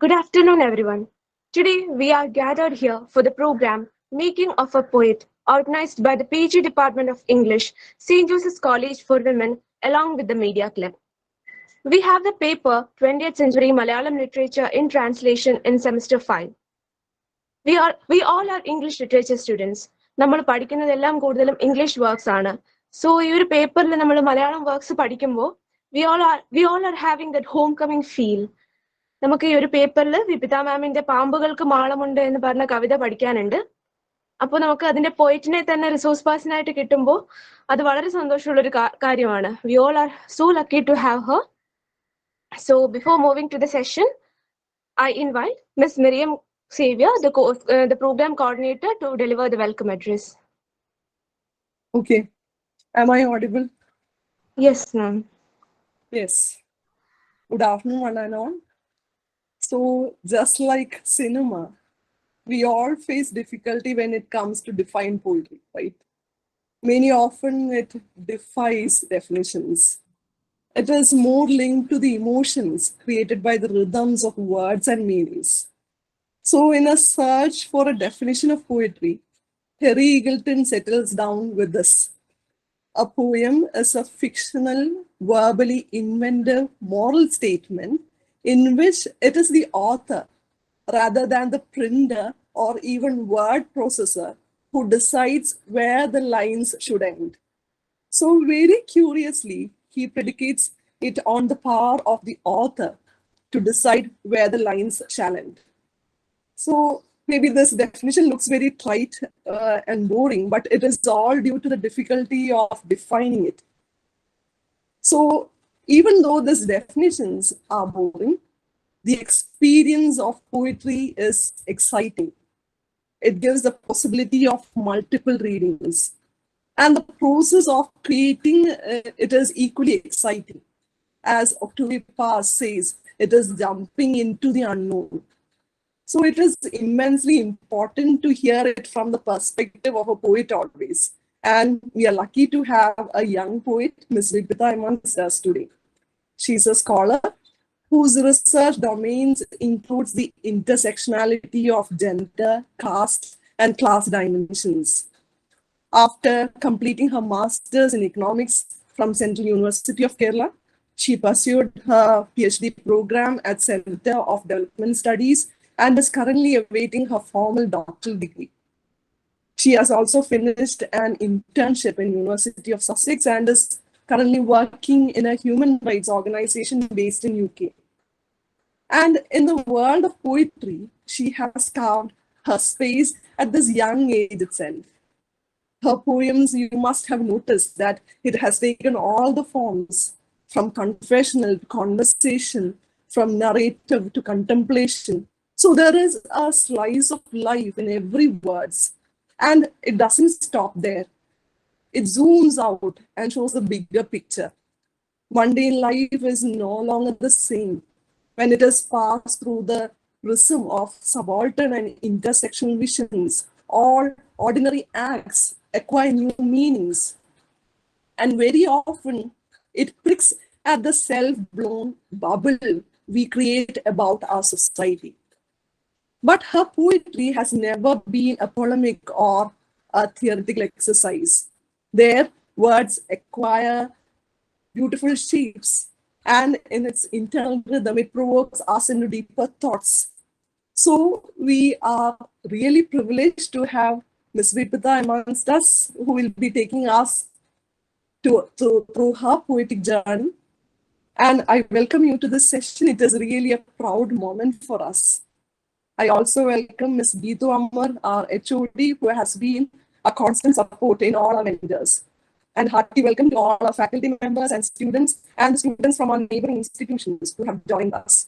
Good afternoon, everyone. Today, we are gathered here for the program Making of a Poet, organized by the PG Department of English, St. Joseph's College for Women, along with the Media Club. We have the paper 20th Century Malayalam Literature in Translation in Semester 5. We all are English literature students. നമ്മൾ പഠിക്കുന്നതെല്ലാം കൂടുതലും English works ആണ്. So ഈ ഒരു പേപ്പറിൽ നമ്മൾ Malayalam works പഠിക്കുമ്പോൾ we all are having that homecoming feel. നമുക്ക് ഈ ഒരു പേപ്പറിൽ വിപിത മാമിന്റെ പാമ്പുകൾക്ക് മാളമുണ്ട് എന്ന് പറഞ്ഞ കവിത പഠിക്കാനുണ്ട്. അപ്പോൾ നമുക്ക് അതിന്റെ പോയിറ്റിനെ തന്നെ റിസോഴ്സ് പേഴ്സൺ ആയിട്ട് കിട്ടുമ്പോൾ അത് വളരെ സന്തോഷമുള്ള ഒരു കാര്യമാണ്. We all are so lucky to have her. So before moving to the session, I invite Ms. Miriam Xavier, the program coordinator, to deliver the welcome address. Okay. Am I audible? Yes, ma'am. Yes. Good afternoon, one and all. So, just like cinema, we all face difficulty when it comes to define poetry, right? Many often it defies definitions. It is more linked to the emotions created by the rhythms of words and meanings. So, in a search for a definition of poetry, Harry Eagleton settles down with this. A poem is a fictional, verbally inventive moral statement in which it is the author, rather than the printer or even word processor, who decides where the lines should end. So very curiously, he predicates it on the power of the author to decide where the lines shall end. So maybe this definition looks very trite and boring, but it is all due to the difficulty of defining it. So even though these definitions are boring, the experience of poetry is exciting. It gives the possibility of multiple readings. And the process of creating it is equally exciting. As Octavie Paz says, it is jumping into the unknown. So it is immensely important to hear it from the perspective of a poet always. And we are lucky to have a young poet, Ms. Vipitha amongst us today. She's a scholar whose research domains includes the intersectionality of gender, caste, and class dimensions. After completing her master's in economics from Central University of Kerala, she pursued her PhD program at Center of Development Studies and is currently awaiting her formal doctoral degree. She has also finished an internship in University of Sussex and is currently working in a human rights organization based in UK. And in the world of poetry, she has carved her space at this young age itself. Her poems, you must have noticed that it has taken all the forms, from confessional to conversation, from narrative to contemplation. So there is a slice of life in every words, and it doesn't stop there. It zooms out and shows the bigger picture. One day life is no longer the same when it is passed through the prism of subaltern and intersectional visions. All ordinary acts acquire new meanings. And very often, it pricks at the self-blown bubble we create about our society. But her poetry has never been a polemic or a theoretical exercise. Their words acquire beautiful shapes, and in its internal rhythm, it provokes us into deeper thoughts. So we are really privileged to have Ms. Vipitha amongst us, who will be taking us through her poetic journey. And I welcome you to this session. It is really a proud moment for us. I also welcome Ms. Geetu Ammar, our HOD, who has been a constant support in all our endeavors. And hearty welcome to all our faculty members and students from our neighboring institutions who have joined us.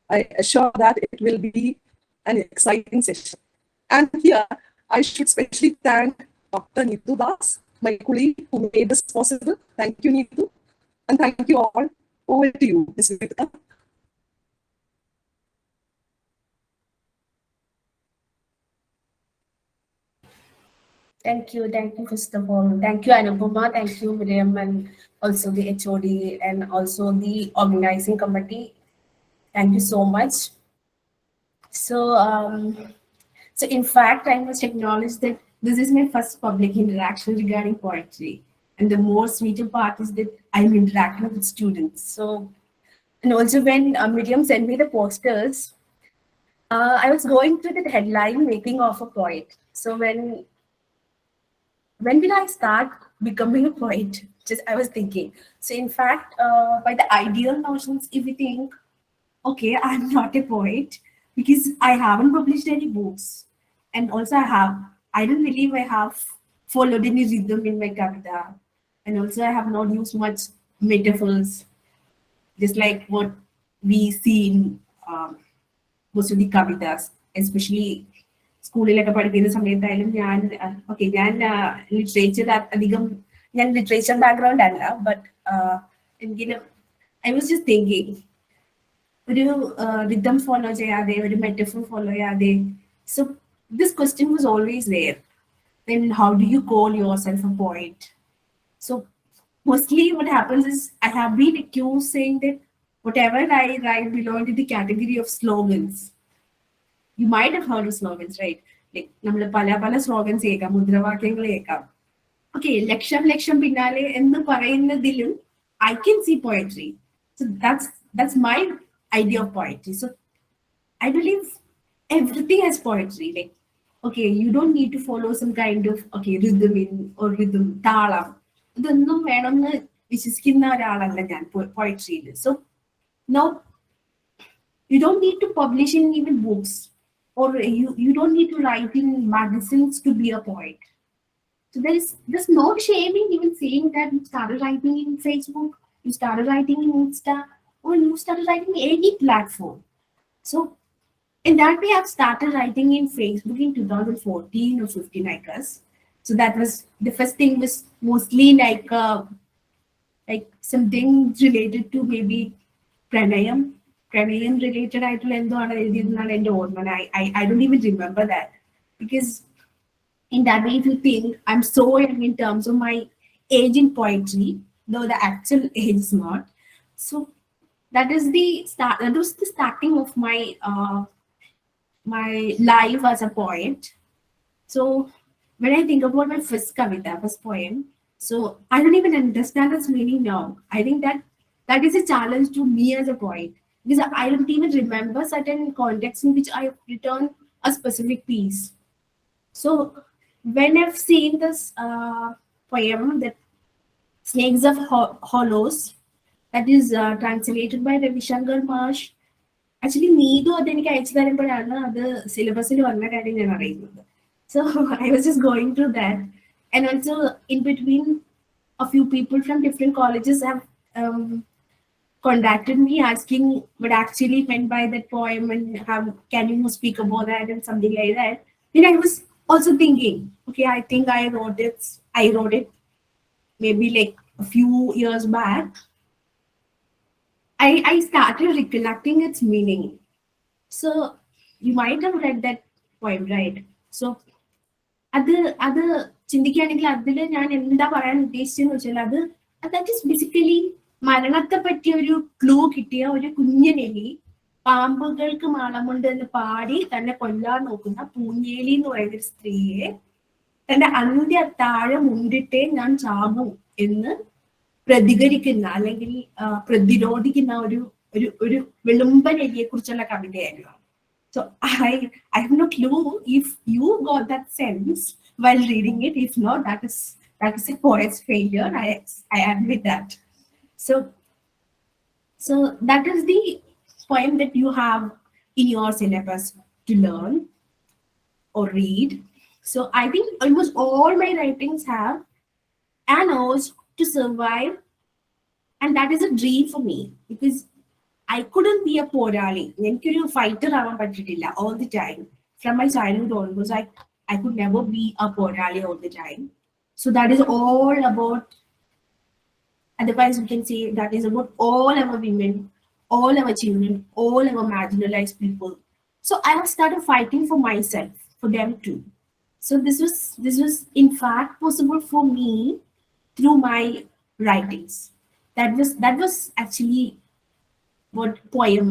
I assure that it will be an exciting session. And here, I should especially thank Dr. Neetu Das, my colleague who made this possible. Thank you, Neetu. And thank you all. Over to you, Ms. Vipitha. Thank you, first of all. Thank you, Anupama. Thank you, Miriam, and also the HOD and also the organizing committee. Thank you so much. So, so in fact, I must acknowledge that this is my first public interaction regarding poetry. And the more sweeter part is that I'm interacting with students. So, and also when Miriam sent me the posters, I was going through the headline making of a poet. So when will I start becoming a poet? Just I was thinking. So in fact, by the ideal notions, if we think, okay, I'm not a poet because I haven't published any books, and also I don't believe I have followed any rhythm in my kavita, and also I have not used much metaphors, just like what we see in most of the kavitas, especially സ്കൂളിലൊക്കെ പഠിക്കുന്ന സമയത്തായാലും ഞാൻ okay ഞാൻ literature അധികം ഞാൻ literature background അല്ല but എങ്കിലും I was just thinking ഒരു rhythm follow ചെയ്യാതെ ഒരു മെറ്റഫോർ ഫോളോ ചെയ്യാതെ so this question was always there then how do you call yourself a poet? So mostly what happens is I have been accused saying that whatever I write belong to the category of slogans. You might have heard of slogans, right? Like നമ്മൾ പല പല slogans കേൾക്കാം, മുദ്രാവാക്യങ്ങൾ കേൾക്കാം. Okay, ലക്ഷം ലക്ഷം പിന്നാലെ എന്ന് പറയുന്നതിലും I can see poetry. So that's my idea of poetry. So I believe everything has poetry. Like, okay, you don't need to follow some kind of rhythm in or rhythm താളം. ഇതൊന്നും വേണമെന്ന് വിശ്വസിക്കുന്ന ഒരാളല്ല ഞാൻ പോയട്രിയിൽ. So now you don't need to publish in even books, or you don't need to write in magazines to be a poet. So there's no shame in even saying that you started writing in Facebook, you started writing in Insta, or you started writing in any platform. So in that way, I've started writing in Facebook in 2014 or 15, I guess. So that was the first thing was mostly like something related to maybe pranayam. Pranayam related ആയിട്ടുള്ള എന്തോ ആണ് എഴുതിയതെന്നാണ് എൻ്റെ ഓർമ്മ. I don't even remember that because in that way, if you think I'm so young in terms of my age in poetry, though the actual age is not. So that is the start. That was the starting of my life as a poet. So when I think about my first kavita, first poem, so I don't even understand its meaning now. I think that is a challenge to me as a poet because I don't even remember certain contexts in which I have written a specific piece. So when I've seen this poem, that Snakes of Hollows, that is translated by Ravi Shankar Marsh. Actually, Neethu അതെനിക്ക് അയച്ചു തരുമ്പോഴാണ് അത് സിലബസിൽ വന്ന കാര്യം ഞാൻ അറിയുന്നത്. So I was just going through that, and also in between, a few people from different colleges have contacted me asking what actually meant by that poem and how can you speak about that and something like that. Then I was also thinking, okay, I think I wrote it maybe like a few years back. I started recollecting its meaning. So you might have read that poem, right? So അത് ചിന്തിക്കുകയാണെങ്കിൽ അതിൽ ഞാൻ എന്താ പറയാൻ ഉദ്ദേശിച്ചെന്ന് വെച്ചാൽ that is basically മരണത്തെ പറ്റിയ ഒരു ക്ലൂ കിട്ടിയ ഒരു കുഞ്ഞനെലി പാമ്പുകൾക്ക് മാളമുണ്ട് എന്ന് പാടി തന്നെ കൊല്ലാൻ നോക്കുന്ന പൂഞ്ഞേലി എന്ന് പറയുന്ന ഒരു സ്ത്രീയെ തന്റെ അന്ത്യ താഴെ മുണ്ടിട്ടേ ഞാൻ ചാകും എന്ന് പ്രതികരിക്കുന്ന അല്ലെങ്കിൽ പ്രതിരോധിക്കുന്ന ഒരു വിളുമ്പനെലിയെ കുറിച്ചുള്ള കവിതയായിരുന്നു. So I have no clue if you got that sense while reading it. If not, that is a poet's failure. I admit that. So that is the poem that you have in your syllabus to learn or read. So I think almost all my writings have an urge to survive, and that is a dream for me because I couldn't be a porali. എനിക്കൊരു fighter ആവാൻ പറ്റിയിട്ടില്ല all the time. From my childhood onwards, I could never be a porali all the time. So that is all about, otherwise we can say that is about all our women, all our children, all our marginalized people. So I have started fighting for myself, for them too. So this was in fact possible for me through my writings. That was actually what poem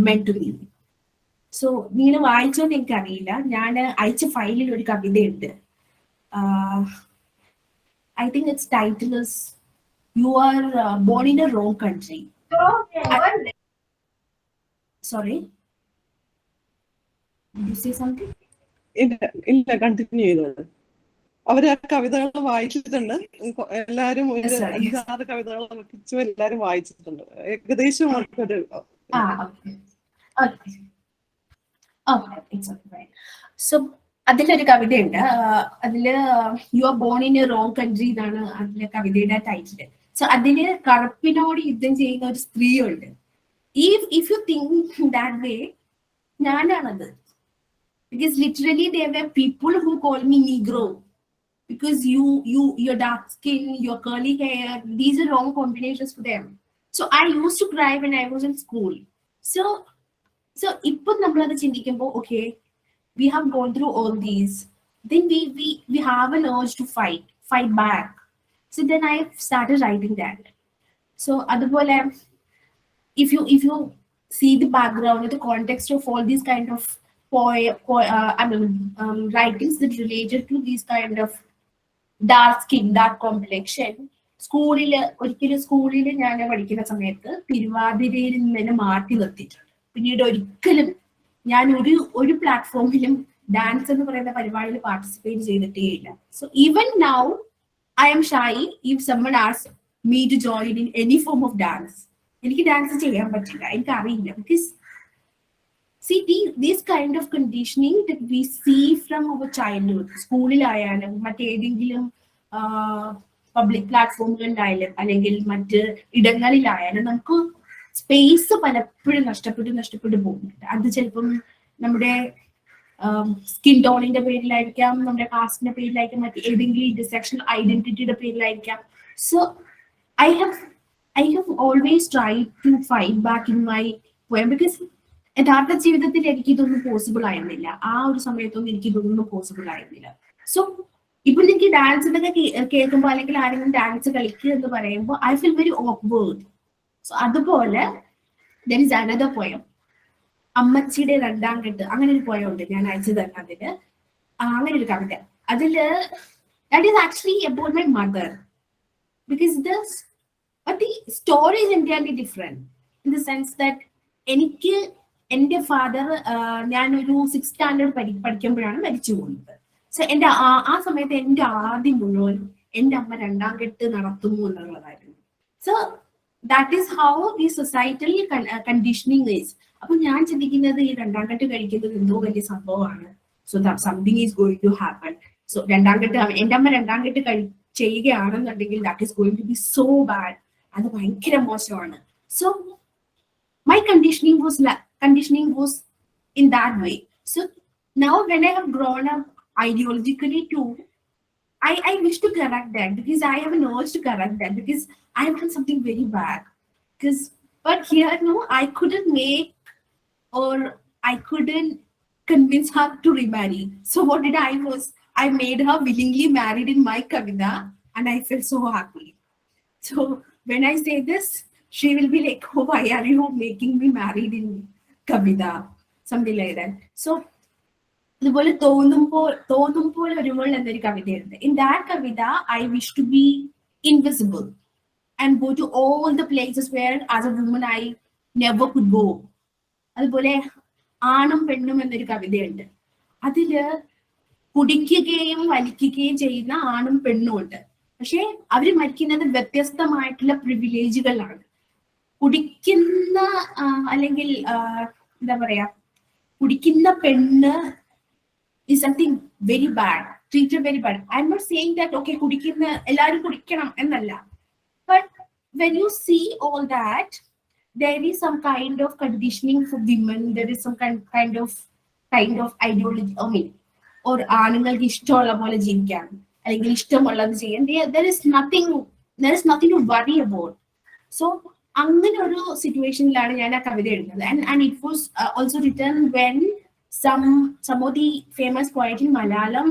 meant to me. So നിങ്ങൾ വായിച്ചോന്ന് എനിക്കറിയില്ല. ഞാൻ അയച്ച ഫയലിൽ ഒരു കവിതയുണ്ട്. I think its title is You Are Born in a Wrong Country. Sorry? Did you say something? ഇല്ല continue ചെയ്തത്. അവര് ആ കവിതകൾ വായിച്ചിട്ടുണ്ട്. എല്ലാരും ഒരു Yes, sir. 5-6 കവിതകൾ എല്ലാരും വായിച്ചിട്ടുണ്ട്. ഏകദേശം ഒരു Okay. Okay. Okay, it's okay. So അതിലൊരു കവിതയുണ്ട്. അതില് U are born in a wrong country എന്നാണ് അതിലെ കവിതയുടെ ടൈറ്റില്. സോ അതില് കറുപ്പിനോട് യുദ്ധം ചെയ്യുന്ന ഒരു സ്ത്രീയുണ്ട്. If you think that way, ഞാനാണത്. Because literally there were people who call me Negro because your dark skin, your curly hair, these are wrong combinations for them. So I used to cry when I was in school. So ipo nammaladu chindikkumbo, okay, we have gone through all these, then we have an urge to fight back. So then I started writing that. So adupole, if you see the background, the context of all these kind of writings that related to these kind of dark skin, dark complexion, ഒരിക്കലും സ്കൂളിൽ ഞാൻ പഠിക്കുന്ന സമയത്ത് തിരുവാതിരയിൽ നിന്ന് എന്നെ മാറ്റി നിർത്തിയിട്ടുണ്ട്. പിന്നീട് ഒരിക്കലും ഞാൻ ഒരു പ്ലാറ്റ്ഫോമിലും ഡാൻസ് എന്ന് പറയുന്ന പരിപാടിയിൽ പാർട്ടിസിപ്പേറ്റ് ചെയ്തിട്ടേ ഇല്ല. So even now I am shy if someone asks me to join in any form of dance. എനിക്ക് ഡാൻസ് ചെയ്യാൻ പറ്റില്ല, എനിക്ക് അറിയില്ല. Because see this kind of conditioning that we see from our childhood, സ്കൂളിലായാലും മറ്റേതെങ്കിലും public പ്ലാറ്റ്ഫോമുകളിലായാലും അല്ലെങ്കിൽ മറ്റ് ഇടങ്ങളിലായാലും നമുക്ക് space പലപ്പോഴും നഷ്ടപ്പെട്ടു പോകുന്നുണ്ട്. അത് ചിലപ്പം നമ്മുടെ സ്കിൻ ടോണിന്റെ പേരിലായിരിക്കാം, നമ്മുടെ കാസ്റ്റിന്റെ പേരിലായിരിക്കാം, മറ്റ് ഏതെങ്കിലും ഇന്റർസെക്ഷണൽ ഐഡന്റിറ്റിയുടെ പേരിലായിരിക്കാം. So I have always try to fight back in my poem. Because യഥാർത്ഥ ജീവിതത്തിൽ എനിക്ക് ഇതൊന്നും പോസിബിൾ ആയിരുന്നില്ല. ആ ഒരു സമയത്തൊന്നും എനിക്ക് ഇതൊന്നും പോസിബിൾ ആയിരുന്നില്ല. സോ ഇപ്പൊ എനിക്ക് ഡാൻസ് എന്നൊക്കെ കേൾക്കുമ്പോൾ അല്ലെങ്കിൽ ആരെങ്കിലും ഡാൻസ് കളിക്കുക എന്ന് പറയുമ്പോൾ I feel very awkward. So അതുപോലെ ദർ ഇസ് അനദർ പോയം, അമ്മച്ചിയുടെ 2ാം കെട്ട്, അങ്ങനെ ഒരു പോയം ഉണ്ട്, ഞാൻ അയച്ചു തന്നെ. അതില് അങ്ങനെ ഒരു കവിത, അതില് that is actually about my mother. Because the story is entirely different in the sense that എനിക്ക് എന്റെ ഫാദർ ഞാനൊരു 6th സ്റ്റാൻഡേർഡ് പഠിക്കുമ്പോഴാണ് മരിച്ചു പോകുന്നത്. സോ എന്റെ ആ സമയത്ത് എന്റെ ആദ്യം മുഴുവൻ എന്റെ അമ്മ 2ാം കെട്ട് നടത്തുന്നു എന്നുള്ളതായിരുന്നു. So that is how the societal conditioning is. അപ്പൊ ഞാൻ ചിന്തിക്കുന്നത് ഈ 2ാം കെട്ട് കഴിക്കുന്നത് എന്തോ വലിയ സംഭവമാണ്. So something is going to happen. So 2ാം കെട്ട് എന്റെ അമ്മ 2ാം കെട്ട് ചെയ്യുകയാണെന്നുണ്ടെങ്കിൽ that is going to be so bad. അത് ഭയങ്കര മോശമാണ്. So my conditioning was in that way. So now when I have grown up ideologically too, I wish to correct that, because I have an urge to correct that, because I have done something very bad. But here, no, I couldn't make, or I couldn't convince her to remarry. So what did I made her willingly married in my kavita, and I felt so happy. So when I say this, she will be like, oh, why are you making me married in kavita? Something like that. So അതുപോലെ തോന്നുമ്പോൾ ഒരുവൾ എന്നൊരു കവിതയുണ്ട്. In that kavita, I wish to be invisible and go to all the places where as a woman I never could go. അതുപോലെ ആണും പെണ്ണും എന്നൊരു കവിതയുണ്ട്. അതില് കുടിക്കുകയും വലിക്കുകയും ചെയ്യുന്ന ആണും പെണ്ണും ഉണ്ട്. പക്ഷെ അവര് മരിക്കുന്നത് വ്യത്യസ്തമായിട്ടുള്ള പ്രിവിലേജുകളാണ്. കുടിക്കുന്ന അല്ലെങ്കിൽ എന്താ പറയാ, കുടിക്കുന്ന പെണ്ണ് is something very bad, treated very bad. I'm not saying that okay, കുടിക്കുന്ന എല്ലാവരും കുടിക്കണം എന്നല്ല. But when you see all that, there is some kind of conditioning for women. There is some kind of ideology. I mean, or ആണുങ്ങൾക്ക് ഇഷ്ടമുള്ള പോലെ ജീവിക്കാം അല്ലെങ്കിൽ ഇഷ്ടമുള്ളത് ചെയ്യാൻ. There is nothing to worry about. So അങ്ങനെ ഒരു സിറ്റുവേഷനിലാണ് ഞാൻ ആ കവിത എഴുതുന്നത്. And it was also written when some of the famous poet in Malayalam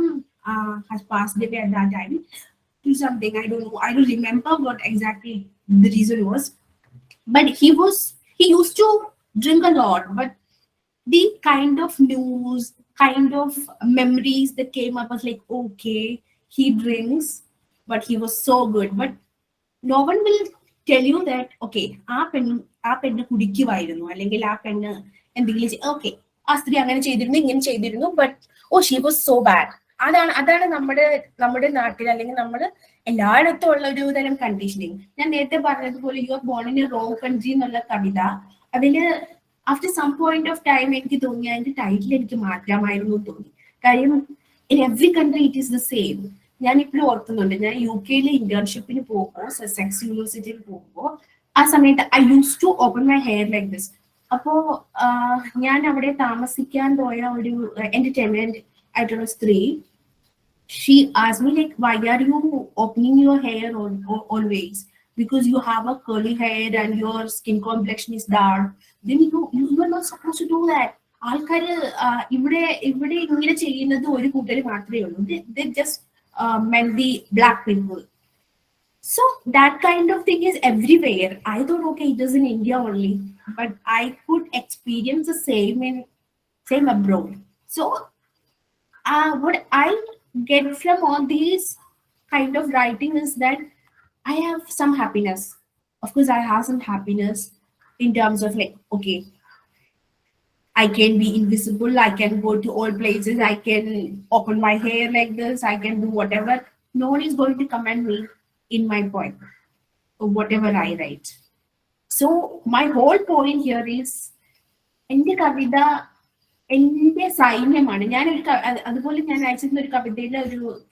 has passed away at that time to something. I don't remember what exactly the reason was. But he used to drink a lot. But the kind of news, kind of memories that came up was like, okay, he drinks, but he was so good. But no one will tell you that, okay, ആ പെണ്ണ് കുടിക്കുമായിരുന്നു, അല്ലെങ്കിൽ ആ പെണ്ണ് എന്തെങ്കിലും okay, ആ സ്ത്രീ അങ്ങനെ ചെയ്തിരുന്നു, ഇങ്ങനെ ചെയ്തിരുന്നു, but oh she was so bad. അതാണ് നമ്മുടെ നാട്ടിൽ അല്ലെങ്കിൽ നമ്മൾ എല്ലായിടത്തും ഉള്ള ഒരു തരം കണ്ടീഷനിങ്. ഞാൻ നേരത്തെ പറഞ്ഞതുപോലെ you are born in a wrong country എന്നുള്ള കവിത, അതില് after some point of time എനിക്ക് തോന്നി അതിന്റെ ടൈറ്റിൽ എനിക്ക് മാറ്റാമായിരുന്നു തോന്നി. കാര്യം in every country it is the same. ഞാൻ ഇപ്പോഴും ഓർക്കുന്നുണ്ട്, ഞാൻ യു കെയിൽ ഇന്റേൺഷിപ്പിന് പോകുമ്പോൾ, സെക്സ് യൂണിവേഴ്സിറ്റിയിൽ പോകുമ്പോൾ, ആ സമയത്ത് I use to open my hair like this. അപ്പോ ഞാൻ അവിടെ താമസിക്കാൻ പോയ എന്റെ ടെനന്റ് ആയിട്ടുള്ള സ്ത്രീ, she asked me like, why are you opening your hair always? Because you have a curly hair and your skin complexion is dark. Then you are not supposed to do that. ആൾക്കാര് ഇവിടെ ഇങ്ങനെ ചെയ്യുന്നത് ഒരു കൂട്ടര് മാത്രമേ ഉള്ളൂ. They just meant the black people. So that kind of thing is everywhere. I thought, okay, it is in India only, but I could experience the same abroad. So what I get from all these kind of writing is that I have some happiness. Of course, I have some happiness in terms of like, okay, I can be invisible, I can go to all places, I can open my hair like this, I can do whatever. No one is going to comment me in my poem or whatever I write. So my whole point here is, എൻ്റെ കവിത എന്റെ സൈന്യമാണ്. അതുപോലെ ഞാൻ അയച്ചിരുന്ന ഒരു കവിതയിലെ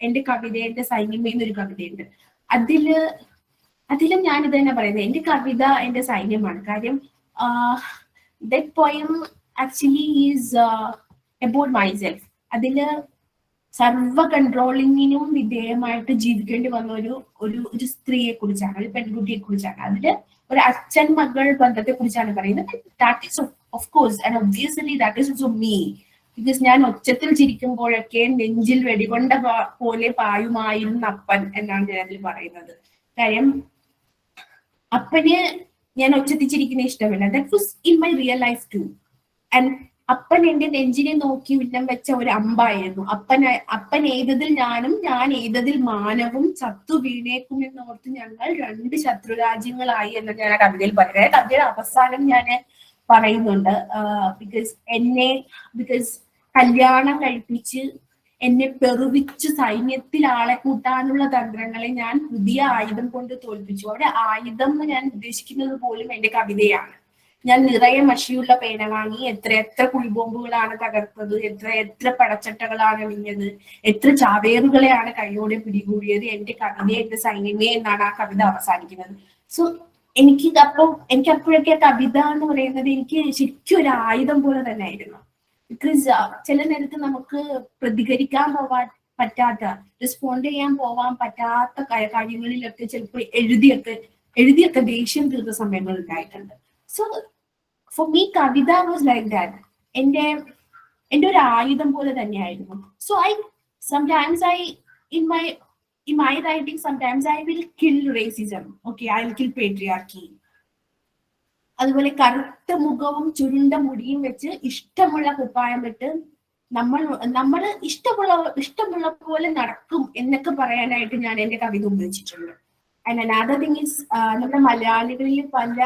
എന്റെ കവിതയുടെ സൈന്യമേ എന്നൊരു കവിതയുണ്ട്. അതിലും ഞാൻ ഇത് തന്നെ പറയുന്നത്, എന്റെ കവിത എന്റെ സൈന്യമാണ്. കാര്യം that poem actually is about myself. അതില് സർവ കൺട്രോളിങ്ങിനും വിധേയമായിട്ട് ജീവിക്കേണ്ടി വന്ന ഒരു സ്ത്രീയെ കുറിച്ചാണ്, ഒരു പെൺകുട്ടിയെ കുറിച്ചാണ്. അതില് ഒരു അച്ഛൻ മകൾ ബന്ധത്തെ കുറിച്ചാണ് പറയുന്നത്. That is of course and obviously that is also me. Because ഞാൻ ഒച്ചത്തിൽ ചിരിക്കുമ്പോഴൊക്കെ നെഞ്ചിൽ വെടികൊണ്ട പോലെ പായുമായിരുന്ന അപ്പൻ എന്നാണ് ഞാൻ അതിൽ പറയുന്നത്. കാര്യം അപ്പന് ഞാൻ ഒച്ചത്തിൽ ചിരിക്കുന്ന ഇഷ്ടമില്ല. That was in my real life too. And അപ്പൻ എന്റെ നെഞ്ചിനെ നോക്കി ഉന്നം വെച്ച ഒരു അമ്പായിരുന്നു. അപ്പൻ ഏതതിൽ ഞാനും ഞാൻ ഏതതിൽ മാനവും ചത്തു വീണേക്കും എന്നോർത്ത് ഞങ്ങൾ രണ്ട് ശത്രുരാജ്യങ്ങളായി എന്ന് ഞാൻ ആ കവിതയിൽ പറയുന്നത്. കവിതയുടെ അവസാനം ഞാൻ പറയുന്നുണ്ട്, ബിക്കോസ് കല്യാണം കഴിപ്പിച്ച് എന്നെ പെറുവിച്ച് സൈന്യത്തിൽ ആളെ കൂട്ടാനുള്ള തന്ത്രങ്ങളെ ഞാൻ പുതിയ ആയുധം കൊണ്ട് തോൽപ്പിച്ചു. അവിടെ ആയുധം എന്ന് ഞാൻ ഉദ്ദേശിക്കുന്നത് പോലും എന്റെ കവിതയാണ്. ഞാൻ നിറയെ മഷിയുള്ള പേന വാങ്ങി എത്ര കുഴിബോംബുകളാണ് തകർത്തത്, എത്ര പടച്ചട്ടകളാണ് എറിഞ്ഞത്, എത്ര ചാവേറുകളെയാണ് കൈയോടെ പിടികൂടിയത്. എന്റെ കവിതയെ എന്റെ സൈന്യമേ എന്നാണ് ആ കവിത അവസാനിക്കുന്നത്. സോ എനിക്ക് അപ്പോഴൊക്കെ കവിത എന്ന് പറയുന്നത് എനിക്ക് ശരിക്കും ഒരു ആയുധം പോലെ തന്നെ ആയിരുന്നു. ബിക്കോസ് ചില നേരത്ത് നമുക്ക് പ്രതികരിക്കാൻ പോവാൻ പറ്റാത്ത, റെസ്പോണ്ട് ചെയ്യാൻ പോവാൻ പറ്റാത്ത കാര്യങ്ങളിലൊക്കെ ചിലപ്പോൾ എഴുതിയൊക്കെ ദേഷ്യം തീർത്ത സമയങ്ങൾ ഉണ്ടായിട്ടുണ്ട്. So for me Kavitha was like that. എന്റെ ഒരു ആയുധം പോലെ തന്നെയായിരുന്നു. So in my writing sometimes I will kill racism. Okay, I will kill patriarchy. അതുപോലെ കറുത്ത മുഖവും ചുരുണ്ട മുടിയും വെച്ച് ഇഷ്ടമുള്ള കുപ്പായം ഇട്ട് നമ്മൾ ഇഷ്ടമുള്ള പോലെ നടക്കും എന്നൊക്കെ പറയാനായിട്ട് ഞാൻ എന്റെ കവിത ഉപയോഗിച്ചിട്ടുണ്ട്. ആൻഡ് അനദർ തിങ് ഈസ്, നമ്മുടെ മലയാളികളിൽ പല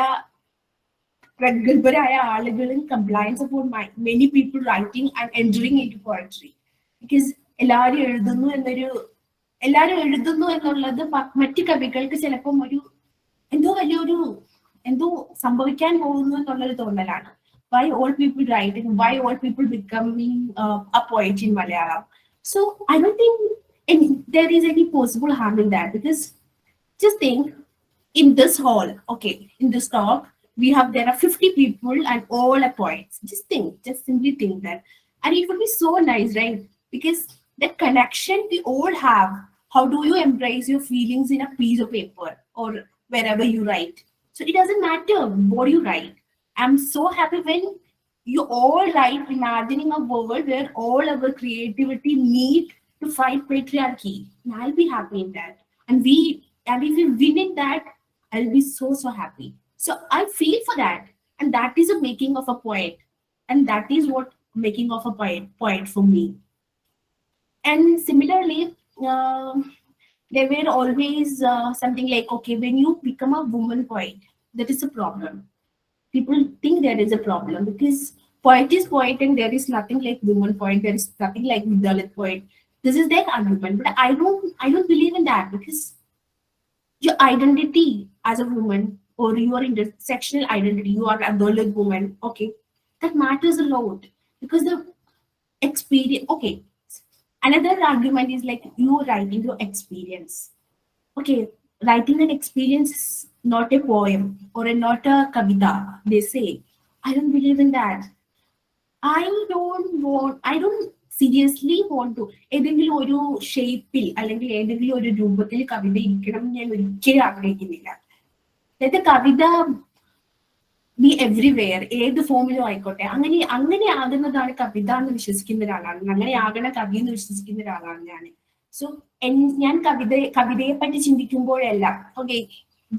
പ്രഗത്ഭരായ ആളുകളും complains about many people writing and entering into poetry. Because എല്ലാവരും എഴുതുന്നു എന്നുള്ളത് മറ്റു കവികൾക്ക് ചിലപ്പം എന്തോ സംഭവിക്കാൻ പോകുന്നു എന്നുള്ളൊരു തോന്നലാണ്. Why all people writing? Why all people becoming a poet in Malayalam? So I don't think there is any possible harm in that, because just think, in this hall, okay, in this talk, there are 50 people and all are poets. Just simply think that. And it would be so nice, right? Because that connection we all have. How do you embrace your feelings in a piece of paper or wherever you write? So it doesn't matter what you write. I'm so happy when you all write imagining a world where all our creativity meet to fight patriarchy. And I'll be happy in that. And if we win in that, I'll be so happy. So I feel for that. And that is the making of a poet. And that is what making of a poet for me. And similarly, there were always something like, okay, when you become a woman poet, that is a problem. People think there is a problem because poet is poet and there is nothing like woman poet, there is nothing like Dalit poet. This is their argument, but I don't believe in that, because your identity as a woman or your intersectional identity, you are a Dalit woman, okay, that matters a lot, because the experience, okay, another argument is like you writing your experience. Okay, writing an experience is not a poem or not a kavita, they say. I don't believe in that. I don't seriously want to ഏതെങ്കിലും ഒരു ഷേപ്പിൽ അല്ലെങ്കിൽ ഏതെങ്കിലും ഒരു രൂപത്തിൽ കവിത ഇരിക്കണം എന്ന് ഞാൻ ഒരിക്കലും ആഗ്രഹിക്കുന്നില്ല. അതായത് കവിത ബി എവ്രിവെയർ, ഏത് ഫോമിലും ആയിക്കോട്ടെ, അങ്ങനെ ആകുന്നതാണ് കവിത എന്ന് വിശ്വസിക്കുന്ന ഒരാളാണ്, അങ്ങനെ ആകണ കവി എന്ന് വിശ്വസിക്കുന്ന ഒരാളാണ് ഞാൻ. സോ ഞാൻ കവിതയെ പറ്റി ചിന്തിക്കുമ്പോഴെല്ലാം, okay,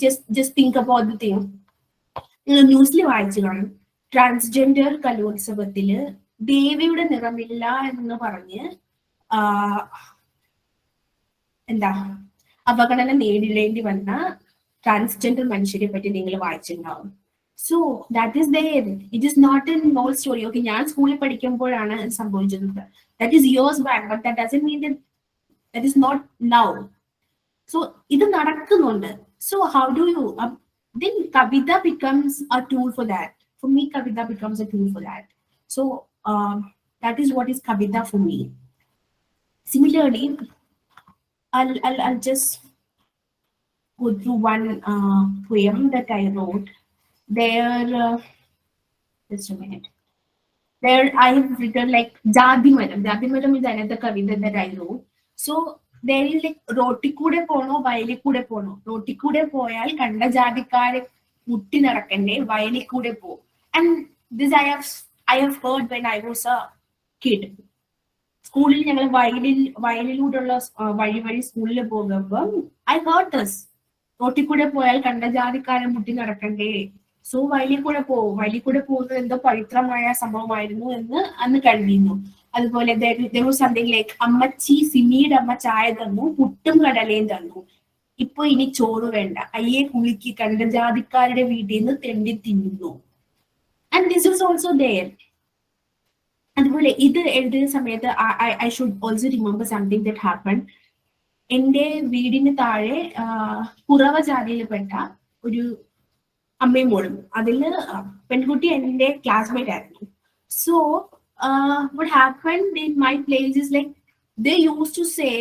just think about the thing. ന്യൂസിൽ വായിച്ചു കാണും, ട്രാൻസ്ജെൻഡർ കലോത്സവത്തില് ദേവിയുടെ നിറമില്ല എന്ന് പറഞ്ഞ് എന്താ അപകടന നേരിടേണ്ടി വന്ന ട്രാൻസ്ജെൻഡർ മനുഷ്യരെ പറ്റി നിങ്ങൾ വായിച്ചിട്ടുണ്ടാവും. So that is there, it is not an നോൾ സ്റ്റോറി. ഓക്കെ, ഞാൻ സ്കൂളിൽ പഠിക്കുമ്പോഴാണ് സംഭവിച്ചത്, that is years back, but that doesn't mean that is not now. So ഇത് നടക്കുന്നുണ്ട്. So how do you then kavita becomes a tool for that. For me, kavita becomes a tool for that. So that is what is kavita for me. Similarly, I'll just go through one poem that I wrote. There, just a minute. There I have written like Jadi Madam is another kavita that I wrote. So there is like റോട്ടിക്കൂടെ പോണോ വയലിക്കൂടെ പോണോ, റോട്ടിക്കൂടെ പോയാൽ കണ്ട ജാതിക്കാരെ മുട്ടി നടക്കണ്ടേ, വയലിക്കൂടെ പോ. And this I have heard when I was a kid. സ്കൂളിൽ ഞങ്ങൾ വയലിലൂടെയുള്ള വഴി സ്കൂളിൽ പോകുമ്പോൾ I heard this, റോട്ടിക്കൂടെ പോയാൽ കണ്ട ജാതിക്കാരെ മുട്ടി നടക്കണ്ടേ, സോ വയലിക്കൂടെ പോകുന്നത് എന്തോ പവിത്രമായ സംഭവമായിരുന്നു എന്ന് അന്ന് കരുതിയിരുന്നു. അതുപോലെ സംതിങ് ലൈക്ക് അമ്മച്ചി സിമിയുടെ അമ്മ ചായ തന്നു, പുട്ടും കടലയും തന്നു, ഇപ്പൊ ഇനി ചോറ് വേണ്ട, അയ്യെ കുളിക്ക് കണ്ട ജാതിക്കാരുടെ വീട്ടിൽ നിന്ന് തെണ്ടി തിന്നുന്നു. And this is also there. അതുപോലെ ഇത് എഴുതുന്ന സമയത്ത് I should also remember something that happen. എന്റെ വീടിന് താഴെ കുറവ ജാതിയിൽപ്പെട്ട ഒരു അമ്മയും മോളും, അതില് പെൺകുട്ടി എന്റെ ക്ലാസ്മേറ്റ് ആയിരുന്നു. So what happened in my place is like they used to say